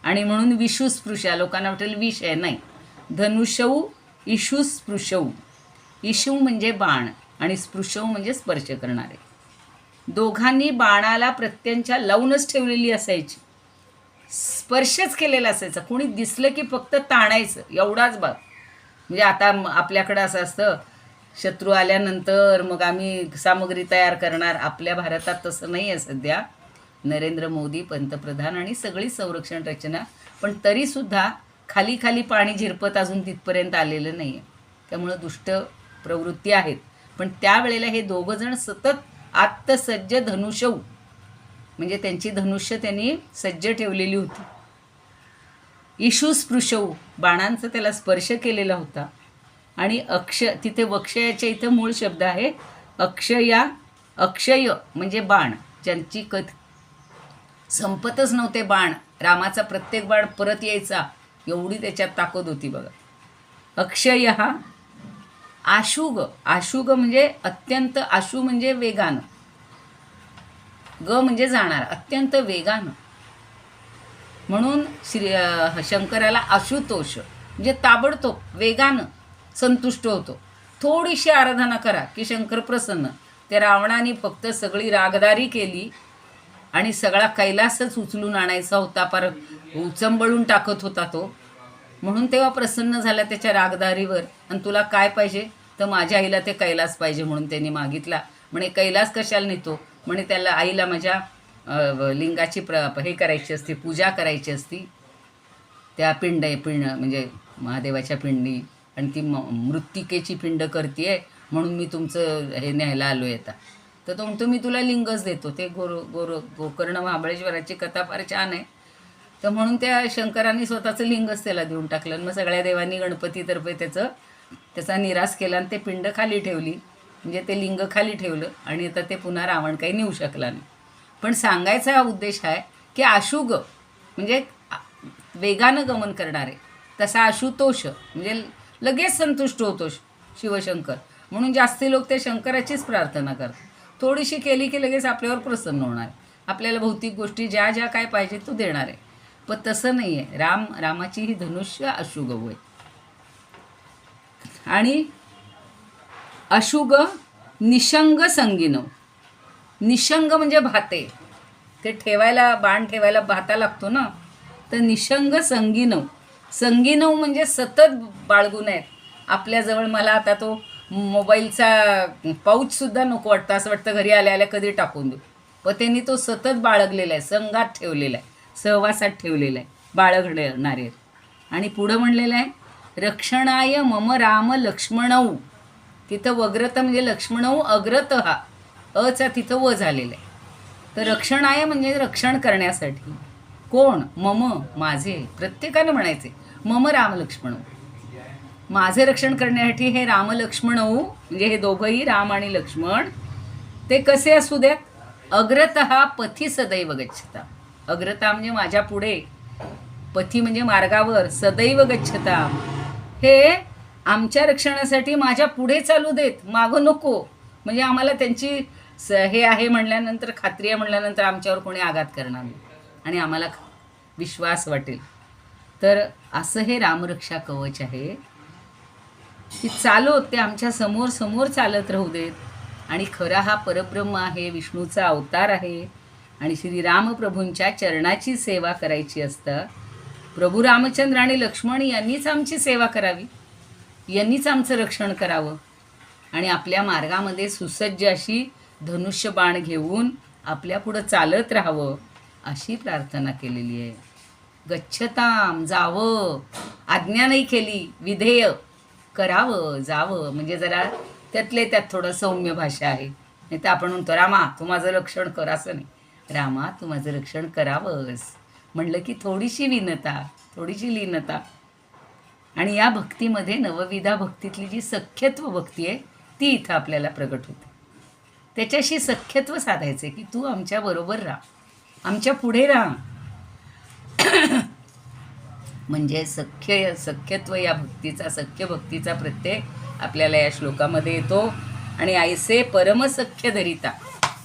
आणि म्हणून विशुस्पृशा. लोकांना वाटेल विष आहे, नाही. धनुषौ इशुस्पृशौ. इशू म्हणजे बाण आणि स्पृशौ म्हणजे स्पर्श करणारे. दोघांनी बाणाला प्रत्यंच्या लावूनच ठेवलेली असायची, स्पर्शच केलेला असायचा. कोणी दिसलं की फक्त ताणायचं, एवढाच भाग. म्हणजे आता आपल्याकडं असं असतं, शत्रू आल्यानंतर मग आम्ही सामग्री तयार करणार. आपल्या भारतात तसं नाही आहे सध्या. नरेंद्र मोदी पंतप्रधान आणि सगळी संरक्षण रचना, पण तरीसुद्धा खाली खाली पाणी झिरपत अजून तिथपर्यंत आलेलं नाही आहे. त्यामुळं दुष्ट प्रवृत्ती आहेत. पण त्यावेळेला हे दोघंजण सतत आत्तसज्ज धनुषौ, म्हणजे त्यांची धनुष्य त्यांनी सज्ज ठेवलेली होती. इशुस्पृशौ, बाणांचा त्याला स्पर्श केलेला होता. आणि तिथे वक्षयाच्या इथं मूळ शब्द आहे अक्षया. अक्षय म्हणजे बाण, ज्यांची संपतच नव्हते बाण. रामाचा प्रत्येक बाण परत यायचा, एवढी त्याच्यात ताकद होती बघा. अक्षय हा आशुग. आशुग म्हणजे अत्यंत, आशु म्हणजे वेगानं, ग म्हणजे जाणार, अत्यंत वेगानं. म्हणून शंकराला आशुतोष म्हणजे ताबडतोब वेगानं संतुष्ट होतो. थोडीशी आराधना करा की शंकर प्रसन्न. त्या रावणाने फक्त सगळी रागदारी केली आणि सगळा कैलासच उचलून आणायचा होता, पार उचंबळून टाकत होता तो. म्हणून तेव्हा प्रसन्न झाला त्याच्या रागदारीवर. आणि तुला काय पाहिजे तर माझ्या आईला ते कैलास पाहिजे म्हणून त्यांनी मागितला. म्हणे कैलास कशाला नेतो म्हणे, त्याला आईला माझ्या लिंगाची हे करायची असते, पूजा करायची असती. त्या पिंड म्हणजे महादेवाच्या पिंडी, आणि ती मृत्तिकेची पिंड करते म्हणून मी तुमचं हे न्यायला आलो आहे आता. तर तो म्हणतो मी तुला लिंगच देतो. ते गोकर्ण महाबळेश्वराची कथा फार छान आहे. तर म्हणून त्या शंकरांनी स्वतःचं लिंगच त्याला देऊन टाकलं. आणि मग सगळ्या देवांनी गणपतीतर्फे त्याचा निराश केला आणि ते पिंड खाली ठेवली, म्हणजे ते लिंग खाली ठेवलं. आणि आता ते पुन्हा रावण काही नेऊ शकला नाही. पण सांगायचा हा उद्देश आहे की आशुग म्हणजे वेगानं गमन करणारे, तसा आशुतोष म्हणजे लगेच संतुष्ट होतो शिवशंकर. म्हणून जास्ती लोक त्या शंकराचीच प्रार्थना करतात. थोडीशी केली की लगेच आपल्यावर प्रसन्न होणार, आपल्याला भौतिक गोष्टी ज्या ज्या काय पाहिजे तो देणार आहे. पण तसं नाही आहे. रामाची ही धनुष्य अशुग होय. आणि अशुग निशंग संगिनव. निशंग म्हणजे भाते, ते ठेवायला, बाण ठेवायला भाता लागतो ना. तर निशंग संगिनव. संगिनव म्हणजे सतत बाळगून आहेत आपल्याजवळ. मला आता तो मोबाईलचा पाऊचसुद्धा नको वाटतं, असं वाटतं घरी आल्या आल्या कधी टाकून देऊ. पण त्यांनी तो सतत बाळगलेला आहे, संघात ठेवलेला आहे, सहवासात ठेवलेला आहे, बाळगणारे. आणि पुढं म्हणलेलं आहे रक्षणाय मम राम लक्ष्मणौ. तिथं वग्रत म्हणजे लक्ष्मणौ, अग्रत हा अचा तिथं व झालेलं आहे. तर रक्षणाय म्हणजे रक्षण करण्यासाठी. कोण? मम, माझे. प्रत्येकाने म्हणायचे मम राम लक्ष्मणौ, माझे रक्षण करण्यासाठी हे राम लक्ष्मणौ, म्हणजे हे दोघंही राम आणि लक्ष्मण. ते कसे असू द्यात. अग्रतः पथी सदैव गच्छता. अग्रता म्हणजे माझ्या पुढे, पथी म्हणजे मार्गावर, सदैव गच्छता हे आमच्या रक्षणासाठी माझ्या पुढे चालू देत, मागं नको. म्हणजे आम्हाला त्यांची हे आहे म्हणल्यानंतर, खात्री आहे म्हणल्यानंतर आमच्यावर कोणी आघात करणार नाही आणि आम्हाला विश्वास वाटेल. तर असं हे रामरक्षा कवच आहे की चालवत ते आमच्या समोर समोर चालत राहू देत. आणि खरा हा परब्रह्म आहे, विष्णूचा अवतार आहे. आणि श्रीरामप्रभूंच्या चरणाची सेवा करायची असतं. प्रभू रामचंद्र आणि लक्ष्मण यांनीच आमची सेवा करावी, यांनीच आमचं रक्षण करावं आणि आपल्या मार्गामध्ये सुसज्ज अशी धनुष्यबाण घेऊन आपल्या पुढं चालत राहावं अशी प्रार्थना केलेली आहे. गच्छताम, जावं, आज्ञा नाही केली, विधेय करावं, जावं, म्हणजे जरा त्यातले त्यात थोडं सौम्य भाषा आहे. नाही तर आपण म्हणतो रामा तू माझं रक्षण कर, असं नाही. रामा तू माझं रक्षण करावंस म्हणलं की थोडीशी विनता, थोडीशी लीनता. आणि या भक्तीमध्ये नवविधा भक्तीतली जी सख्यत्व भक्ती आहे ती इथं आपल्याला प्रगट होते. त्याच्याशी सख्यत्व साधायचे की तू आमच्याबरोबर राहा, आमच्या पुढे राहा. म्हणजे सख्यत्व या भक्तीचा, सख्य भक्तीचा प्रत्यय आपल्याला या श्लोकामध्ये येतो. आणि ऐसे परमसख्य धरिता,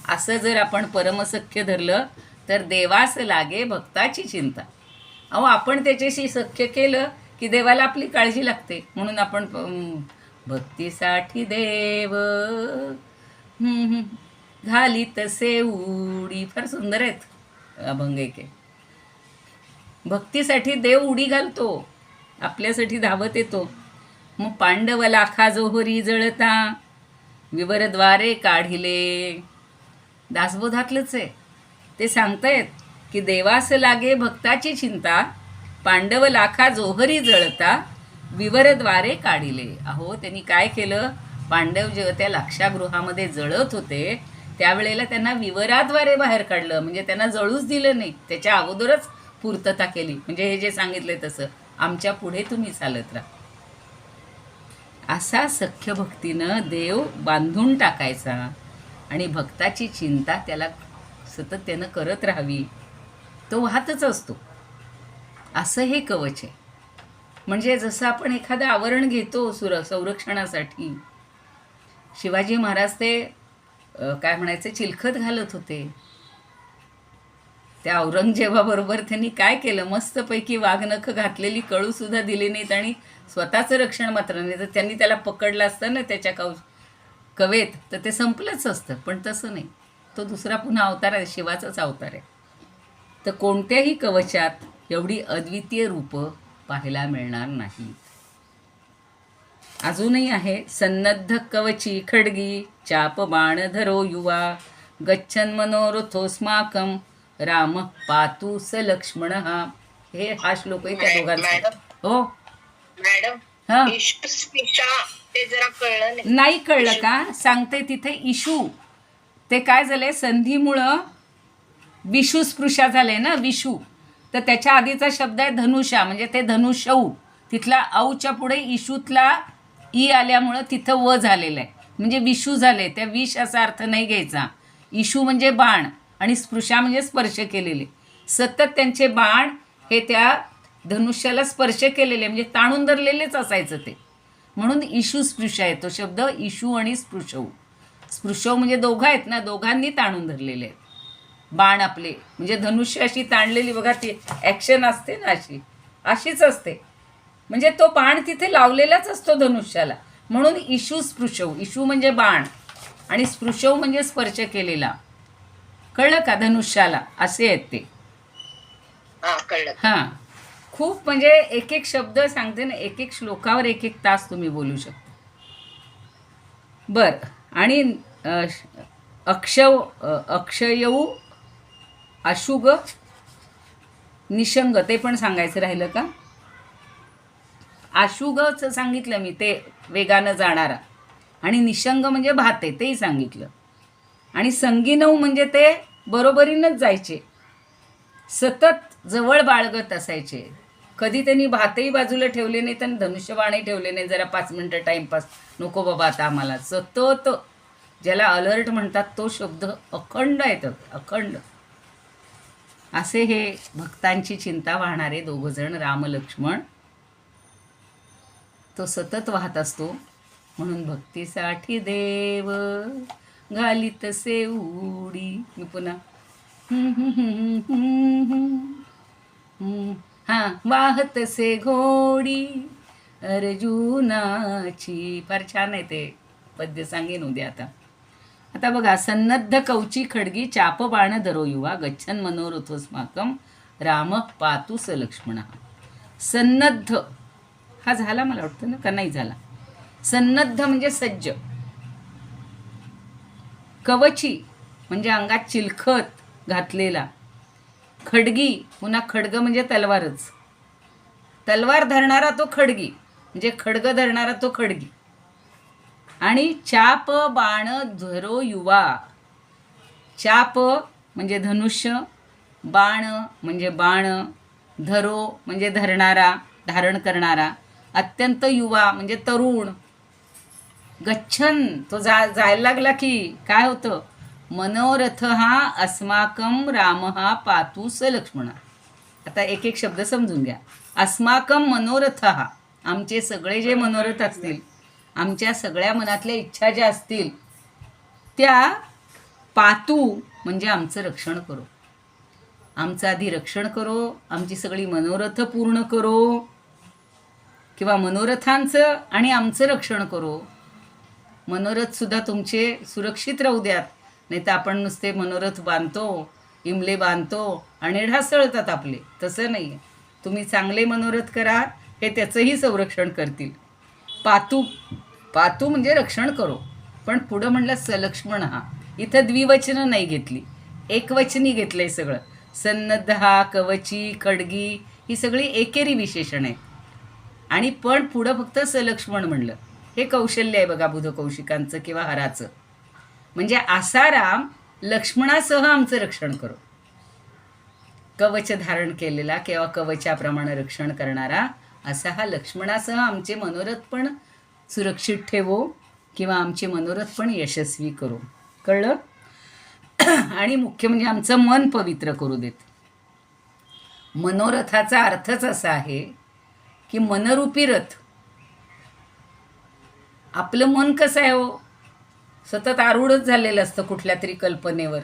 असं जर आपण परमसख्य धरलं तर देवास लागे भक्ताची चिंता. अहो आपण त्याच्याशी सख्य केलं की देवाला आपली काळजी लागते. म्हणून आपण भक्तीसाठी देव घाली तसे उडी, फार सुंदर आहेत अभंग एक आहे. भक्तीसाठी देव उडी घालतो, आपल्यासाठी धावत येतो. मग पांडव लाखा जोहरी जळता विवरद्वारे काढिले, दासबोधातलंच आहे ते. सांगतायत की देवास लागे भक्ताची चिंता, पांडव लाखा जोहरी जळता विवरद्वारे काढिले. अहो त्यांनी काय केलं, पांडव जेव्हा त्या लाक्षागृहामध्ये जळत होते त्यावेळेला त्यांना विवराद्वारे बाहेर काढलं. म्हणजे त्यांना जळूच दिलं नाही, त्याच्या अगोदरच पूर्तता केली. म्हणजे हे जे सांगितलंय तसं आमच्या पुढे तुम्ही चालत राहा. असा सख्य भक्तीनं देव बांधून टाकायचा आणि भक्ताची चिंता त्याला सतत त्यानं करत राहावी, तो वाहतच असतो. असं हे कवच आहे. म्हणजे जसं आपण एखादं आवरण घेतो संरक्षणासाठी, शिवाजी महाराज ते काय म्हणायचे चिलखत घालत होते. त्या औरंगजेबाबरोबर त्यांनी काय केलं, मस्तपैकी वाघनख घातलेली कळूसुद्धा दिली नाहीत आणि स्वतःचं रक्षण मात्र नाही. तर त्यांनी त्याला पकडलं असतं ना त्याच्या कवेत तर ते संपलंच असतं. पण तसं नाही, तो दुसरा पुन्हा अवतार आहे, शिवाचाच अवतार आहे. तर कोणत्याही कवचात एवढी अद्वितीय रूपं पाहायला मिळणार नाही. अजूनही आहे, सन्नद्ध कवची खडगी चाप बाण धरो युवा, गच्छन मनोरथोस्माकम राम पातु स लक्ष्मण. हा श्लोकही त्या दोघांचा. हो मॅडम, हा, इशुस्पिशा ते जरा कळलं नाही कळलं का, सांगते तिथे. इशू ते काय झाले, संधीमुळं विषुस्पृशा झाले ना, विषू. तर त्याच्या आधीचा शब्द आहे धनुषा, म्हणजे ते धनुष्यऊ. तिथला औच्या पुढे इशूतला ई आल्यामुळं तिथं व झालेलं आहे, म्हणजे विषू झाले. त्या विष असा अर्थ नाही घ्यायचा. इशू म्हणजे बाण आणि स्पृशा म्हणजे स्पर्श केलेले. सतत त्यांचे बाण हे त्या धनुष्याला स्पर्श केलेले, म्हणजे ताणून धरलेलेच असायचं ते. म्हणून इशू स्पृशा येतो शब्द, इशू आणि स्पृशऊ. स्पृशऊ म्हणजे दोघं आहेत ना, दोघांनी ताणून धरलेले आहेत बाण आपले. म्हणजे धनुष्य अशी ताणलेली बघा, ती ॲक्शन असते ना, अशीच असते. म्हणजे तो बाण तिथे लावलेलाच असतो धनुष्याला. म्हणून इशू स्पृशऊ, इशू म्हणजे बाण आणि स्पृशऊ म्हणजे स्पर्श केलेला. कळलं का, धनुष्याला असे आहेत ते. कळलं. हां, खूप म्हणजे एक एक शब्द सांगते ना, एक एक श्लोकावर एक एक तास तुम्ही बोलू शकता. बरं, आणि अक्षयऊ अशुग निशंग ते पण सांगायचं राहिलं का. आशुगचं सांगितलं मी, ते वेगानं जाणारा. आणि निशंग म्हणजे भाते, तेही सांगितलं. आणि संगीनऊ म्हणजे ते बरोबरीनंच जायचे, सतत जवळ बाळगत असायचे. कधी त्यांनी भातही बाजूला ठेवले नाही आणि धनुष्यबाणही ठेवले नाही. जरा 5 मिनटं टाईमपास नको बाबा आता आम्हाला. सतत, ज्याला अलर्ट म्हणतात तो शब्द अखंड येतात, अखंड. असे हे भक्तांची चिंता वाहणारे दोघंजण राम लक्ष्मण. तो सतत वाहत असतो. म्हणून भक्तीसाठी देव घाली तसे उडी. मी पुन्हा हां, वाहतसे घोडी अर्जुनाची. फार छान आहे ते पद्य, सांगेन उद्या. आता बघा, सन्नद्ध कवची खडगी चाप बाण धरो युवा, गच्छन मनोरथोस्माकम राम पातु स लक्ष्मण. सन्नद्ध हा झाला मला वाटतं ना, का नाही झाला? सन्नद्ध म्हणजे सज्ज. कवची म्हणजे अंगात चिलखत घातलेला. खडगी, पुन्हा खडग म्हणजे तलवारच. तलवार धरणारा तो खडगी, म्हणजे खडग धरणारा तो खडगी. आणि चाप बाण धरो युवा. चाप म्हणजे धनुष्य, बाण म्हणजे बाण, धरो म्हणजे धरणारा, धारण करणारा, अत्यंत युवा म्हणजे तरुण. गच्छन तो जायला लागला की काय होतं? मनोरथ हा अस्माकम राम हा पातूस लक्ष्मणा. आता एक एक शब्द समजून घ्या. अस्माकम मनोरथ हा, आमचे सगळे जे मनोरथ असतील, आमच्या सगळ्या मनातल्या इच्छा ज्या असतील त्या पातू म्हणजे आमचं रक्षण करो. आमचं आधी रक्षण करो, आमची सगळी मनोरथ पूर्ण करो, किंवा मनोरथांचं आणि आमचं रक्षण करो. मनोरथसुद्धा तुमचे सुरक्षित राहू द्यात. नाही तर आपण नुसते मनोरथ बांधतो, इमले बांधतो आणि ढासळतात आपले. तसं नाही आहे. तुम्ही चांगले मनोरथ करा, हे त्याचंही संरक्षण करतील. पातू पातू म्हणजे रक्षण करो. पण पुढं म्हणलं सलक्ष्मण हा. इथं द्विवचनं नाही घेतली, एकवचनी घेतलं आहे सगळं. सन्नद्ध हा, कवची, खडगी ही सगळी एकेरी विशेषण आहेत. आणि पण पुढं फक्त सलक्ष्मण म्हणलं. हे कौशल्य आहे बघा बुधकौशिकांचं किंवा हराचं. म्हणजे असा राम लक्ष्मणासह आमचं रक्षण करो. कवच धारण केलेला किंवा कवचाप्रमाणे रक्षण करणारा असा हा लक्ष्मणासह आमचे मनोरथ पण सुरक्षित ठेवो, किंवा आमचे मनोरथ पण यशस्वी करो. कळलं? आणि मुख्य म्हणजे आमचं मन पवित्र करू देत. मनोरथाचा अर्थच असा आहे की मनरूपी रथ. आपलं मन कसं आहे हो? सतत आरूढच झालेलं असतं कुठल्या तरी कल्पनेवर,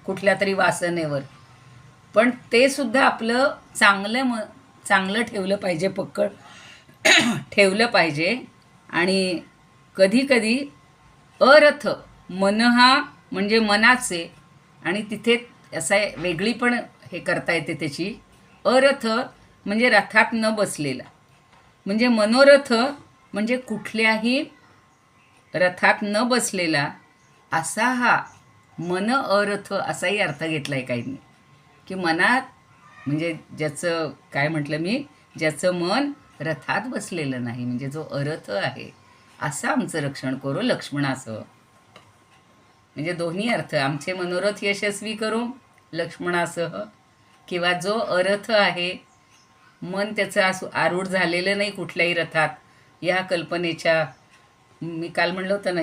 कुठल्या तरी वासनेवर. पण ते सुद्धा आपलं चांगलं ठेवलं पाहिजे, पक्कड ठेवलं पाहिजे. आणि कधीकधी अरथ, मन हा म्हणजे मनाचे, आणि तिथे असा वेगळी पण हे करता येते त्याची. अरथ म्हणजे रथात न बसलेला, म्हणजे मनोरथ म्हणजे कुठल्याही रथात न बसलेला असा हा मन अरथ असाही अर्थ घेतला आहे काहींनी. की मनात म्हणजे ज्याचं काय म्हटलं मी, ज्याचं मन रथात बसलेलं नाही, म्हणजे जो अरथ आहे असं आमचं रक्षण करो लक्ष्मणासह. म्हणजे दोन्ही अर्थ, आमचे मनोरथ यशस्वी करो लक्ष्मणासह, किंवा जो अरथ आहे, मन त्याचं आरूढ झालेलं नाही कुठल्याही रथात, या कल्पनेच्या, मी काल म्हणलं होतं ना,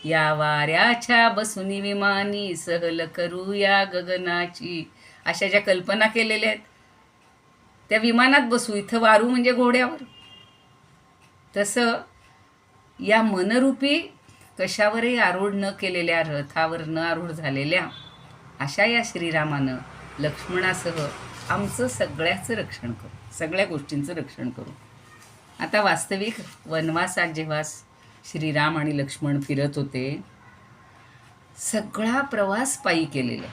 या वाऱ्याच्या बसुनी विमानी सहल करूया गगनाची, अशा ज्या कल्पना केलेल्या आहेत त्या विमानात बसू, इथं वारू म्हणजे घोड्यावर. तसं या मनरूपी कशावरही आरूढ न केलेल्या, रथावर न आरूढ झालेल्या अशा या श्रीरामानं लक्ष्मणासह आमचं सगळ्याचं रक्षण करू, सगळ्या गोष्टींचं रक्षण करू. आता वास्तविक वनवासात जेव्हा श्रीराम आणि लक्ष्मण फिरत होते, सगळा प्रवास पायी केलेला.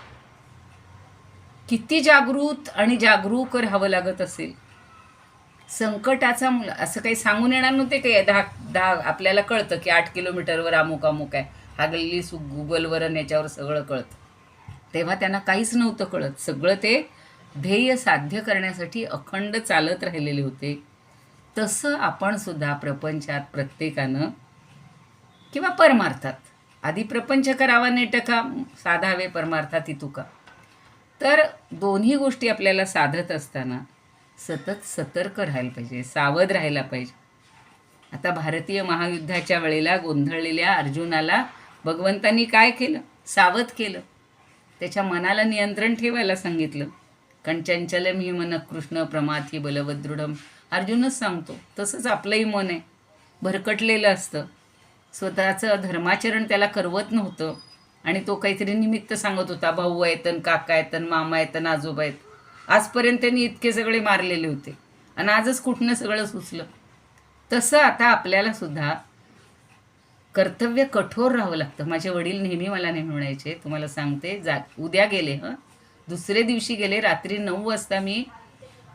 किती जागृत आणि जागरूक राहावं लागत असेल. संकटाचा असं काही सांगून येणार नव्हते की दहा आपल्याला कळतं की 8 किलोमीटरवर अमुक अमुक आहे, हल्ली गुगलवर आणि याच्यावर सगळं कळतं. तेव्हा त्यांना काहीच नव्हतं कळत. सगळं ते ध्येय साध्य करण्यासाठी अखंड चालत राहिलेले होते. तसं आपण सुद्धा प्रपंचात प्रत्येकानं किंवा परमार्थात, आधी प्रपंच करावा नेटका, साधावे परमार्थाती तुका. तर दोन्ही गोष्टी आपल्याला साधत असताना सतत सतर्क राहायला पाहिजे, सावध राहायला पाहिजे. आता भारतीय महायुद्धाच्या वेळेला गोंधळलेल्या अर्जुनाला भगवंतांनी काय केलं? सावध केलं. त्याच्या मनाला नियंत्रण ठेवायला सांगितलं. कंचंचलम हि मन कृष्ण प्रमाथी बलवदृढम, अर्जुनच सांगतो. तसंच आपलंही मन आहे, भरकटलेलं असतं. स्वतःचं धर्माचरण त्याला करवत नव्हतं, आणि तो काहीतरी निमित्त सांगत होता, भाऊ आहेत, काका आहेत, मामा आहेत, आजोबा आहेत. आजपर्यंत त्यांनी इतके सगळे मारलेले होते, आणि आजच कुठनं सगळं सुचलं. तसं आता आपल्याला सुद्धा कर्तव्य कठोर राहावं लागतं. माझे वडील मला नेहमी म्हणायचे, तुम्हाला सांगते, उद्या गेले दुसरे दिवशी गेले, रात्री 9 वाजता मी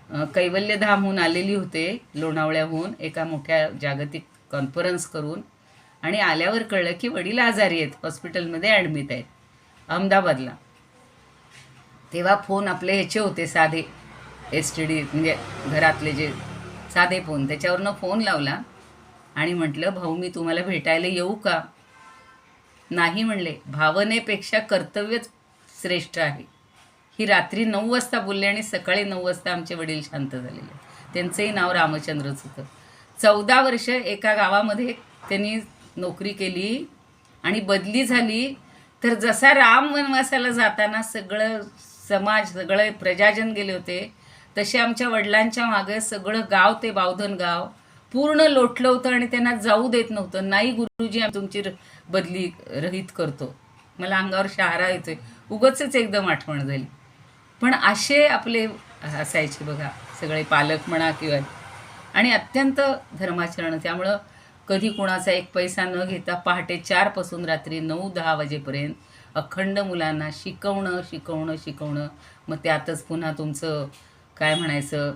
कैवल्यधामहून आलेली होते, लोणावळ्याहून एका मोठ्या जागतिक कॉन्फरन्स करून. आणि आल्यावर कळलं की वडील आजारी आहेत, हॉस्पिटलमध्ये ॲडमिट आहेत अहमदाबादला. तेव्हा फोन आपले ह्याचे होते साधे, STD म्हणजे घरातले जे साधे फोन, त्याच्यावरनं फोन लावला आणि म्हटलं, भाऊ मी तुम्हाला भेटायला येऊ का? नाही म्हणले. भावनेपेक्षा कर्तव्यच श्रेष्ठ आहे. ही रात्री 9 वाजता बोलले आणि सकाळी 9 वाजता आमचे वडील शांत झालेले. त्यांचंही नाव रामचंद्रच होतं. 14 वर्ष एका गावामध्ये त्यांनी नोकरी केली आणि बदली झाली. तर जसा राम वनवासाला जाताना सगळं समाज, सगळे प्रजाजन गेले होते, तसे आमच्या वडिलांच्या मागे सगळं गाव, ते बावधन गाव पूर्ण लोटलं होतं आणि त्यांना जाऊ देत नव्हतं. नाही गुरुजी, आम्ही तुमची बदली रहित करतो. मला अंगावर शहारा येतोय, उगाचच एकदम आठवण झाली. पण असे आपले असायचे बघा, सगळे पालक म्हणा किंवा, आणि अत्यंत धर्माचरण. त्यामुळं कधी कोणाचा एक पैसा न घेता पहाटे 4 पासून रात्री 9-10 वाजेपर्यंत अखंड मुलांना शिकवणं शिकवणं शिकवणं. मग त्यातच पुन्हा तुमचं काय म्हणायचं,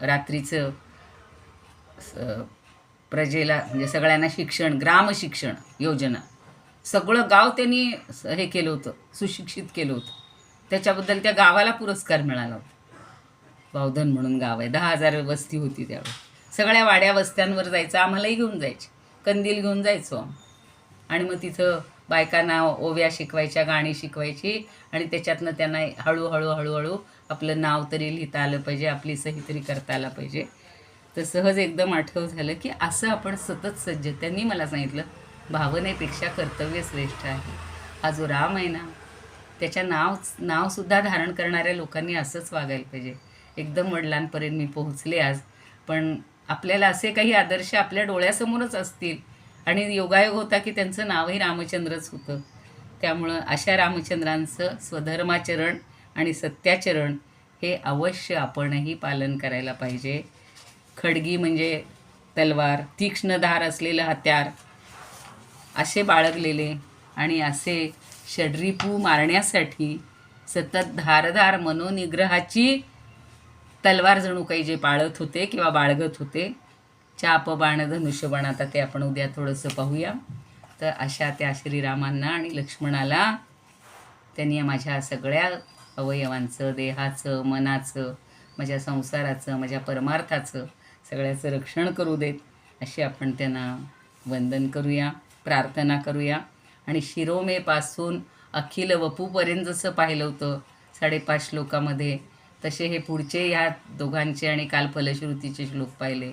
रात्रीचं प्रजेला म्हणजे सगळ्यांना शिक्षण, ग्रामशिक्षण योजना, सगळं गाव त्यांनी हे केलं होतं, सुशिक्षित केलं होतं. त्याच्याबद्दल त्या गावाला पुरस्कार मिळाला होता. बावधन म्हणून गाव आहे, 10,000 वस्ती होती त्यावेळी. सगळ्या वाड्या वस्त्यांवर जायचं, आम्हालाही घेऊन जायचे, कंदील घेऊन जायचो आम्ही. आणि मग तिथं बायकांना ओव्या शिकवायच्या, गाणी शिकवायची, आणि त्याच्यातनं त्यांना हळूहळू हळूहळू आपलं नाव तरी लिहिता आलं पाहिजे, आपली सही तरी करता आला पाहिजे. तर सहज एकदम आठव झालं की असं आपण सतत सज्ज. त्यांनी मला सांगितलं, भावनेपेक्षा कर्तव्य श्रेष्ठ आहे. हा जो राम आहे ना, त्याच्या नावसुद्धा धारण करणाऱ्या लोकांनी असंच वागायला पाहिजे. एकदम वडिलांपर्यंत मी पोहोचले आज. पण आपल्याला असे काही आदर्श आपल्या डोळ्यासमोरच असतील, आणि योगायोग होता की त्यांचं नावही रामचंद्रच होतं. त्यामुळं अशा रामचंद्रांचं स्वधर्माचरण आणि सत्याचरण हे अवश्य आपणही पालन करायला पाहिजे. खडगी म्हणजे तलवार, तीक्ष्ण धार असलेलं हत्यार असे बाळगलेले, आणि असे षड्रिपू मारण्यासाठी सतत धारधार मनोनिग्रहाची तलवार जणू काही जे पाळत होते किंवा बाळगत होते. चाप बाण धनुष्यबाण, आता ते आपण उद्या थोडंसं पाहूया. तर अशा त्या श्रीरामांना आणि लक्ष्मणाला त्यांनी माझ्या सगळ्या अवयवांचं, देहाचं, मनाचं, माझ्या संसाराचं, माझ्या परमार्थाचं सगळ्याचं रक्षण करू देत, अशी आपण त्यांना वंदन करूया, प्रार्थना करूया. आणि शिरोमेपासून अखिल वपूपर्यंत जसं पाहिलं होतं 5.5 श्लोकामध्ये, तसे हे पुढचे ह्या दोघांचे आणि काल फलश्रुतीचे श्लोक पाहिले.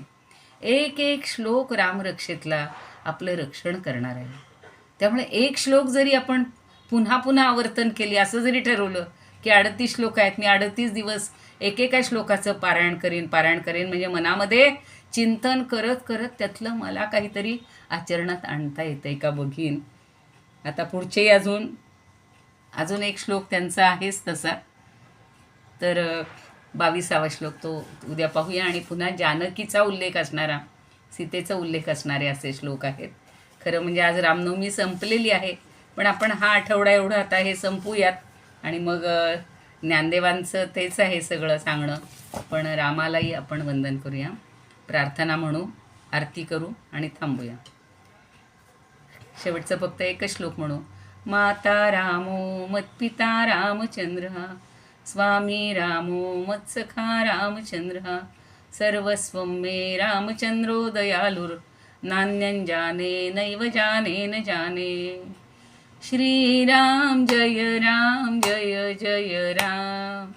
एक एक श्लोक रामरक्षेतला आपलं रक्षण करणार आहे. त्यामुळे एक श्लोक जरी आपण पुन्हा पुन्हा आवर्तन केली, असं जरी ठरवलं की 38 श्लोक आहेत, मी 38 दिवस एकेका श्लोकाचं पारायण करीन म्हणजे मनामध्ये चिंतन करत करत त्यातलं मला काहीतरी आचरणात आणता येतं आहे का बघीन. आता पुढचेही अजून एक श्लोक त्यांचा आहेच तसा. तर 22वा श्लोक तो उद्या पाहूया. आणि पुन्हा जानकीचा उल्लेख असणारा, सीतेचा उल्लेख असणारे असे श्लोक आहेत. खरं म्हणजे आज रामनवमी संपलेली आहे, पण आपण हा आठवडा एवढं आता हे संपूयात, आणि मग ज्ञानदेवांचं तेच आहे सगळं सांगणं. पण रामालाही आपण वंदन करूया, प्रार्थना म्हणू, आरती करू आणि थांबूया. शेवटचं फक्त एकच श्लोक म्हणू. माता रामो मत्पिता रामचंद्र, स्वामी रामो मत्सखा रामचंद्र, सर्वस्वं मे रामचंद्रो दयालुर, नान्यं जाने नैव जाने न जाने. श्रीराम जय राम जय जय राम,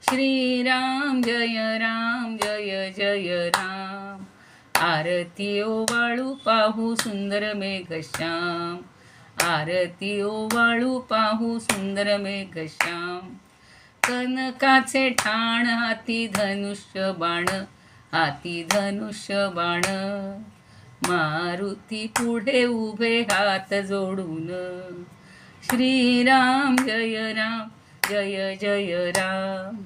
श्रीराम जय राम जय जय राम. आरती ओवाळू पाहू सुंदर मेघश्याम, आरती ओवाळू पाहू सुंदर मेघश्याम. कनकाचे ठाण हाती धनुष्य बाण, हाती धनुष्य बाण. मारुती पुढे उभे हात जोडून. श्रीराम जय राम जय जय राम,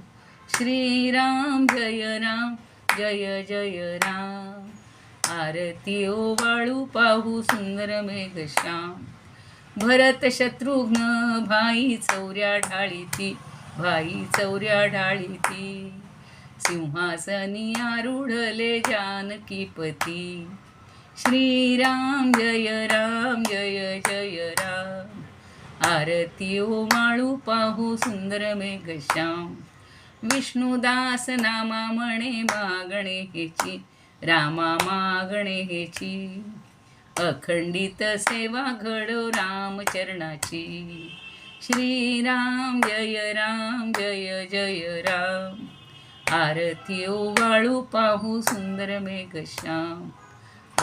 श्रीराम जय राम जय जय राम. आरती ओवाळू पाहू सुंदर मेघश्याम. भरत शत्रुघ्न भाई चौऱ्या ढाळीती, भाई चौऱ्या ढाळीती सिंहासनी आरूढले जानकीपती श्रीराम जय राम जय जय राम आरती ओ माळू पाहू सुंदर मेघश्याम विष्णुदास नामा म्हणे मागणे हेची रामा मागणे हेची अखंडित सेवा घडो रामचरणाची श्रीराम जय जय राम आरती ओ वाळू पाहू सुंदर मेघश्याम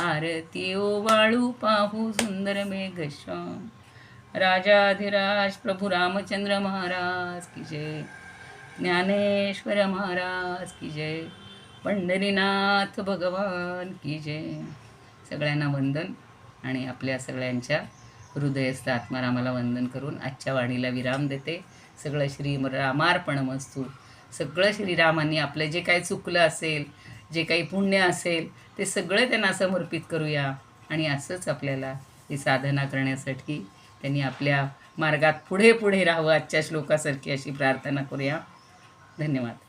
आरती ओ वाळू पाहू सुंदर मेघश्याम राजाधिराज प्रभु रामचंद्र महाराज की जय ज्ञानेश्वर महाराज की जय पंढरीनाथ भगवान की जय सगळ्यांना वंदन आणि आपल्या सगळ्यांच्या हृदयस्थ आत्मारामाला वंदन करून आजच्या वाणीला विराम देते. सगळं श्री रामार्पणमस्तू. सगळं श्रीरामांनी आपलं जे काही चुकलं असेल, जे काही पुण्य असेल ते सगळं त्यांना समर्पित करूया आणि असंच आपल्याला ही साधना करण्यासाठी त्यांनी आपल्या मार्गात पुढे पुढे राहावं आजच्या श्लोकासारखी अशी प्रार्थना करूया. धन्यवाद.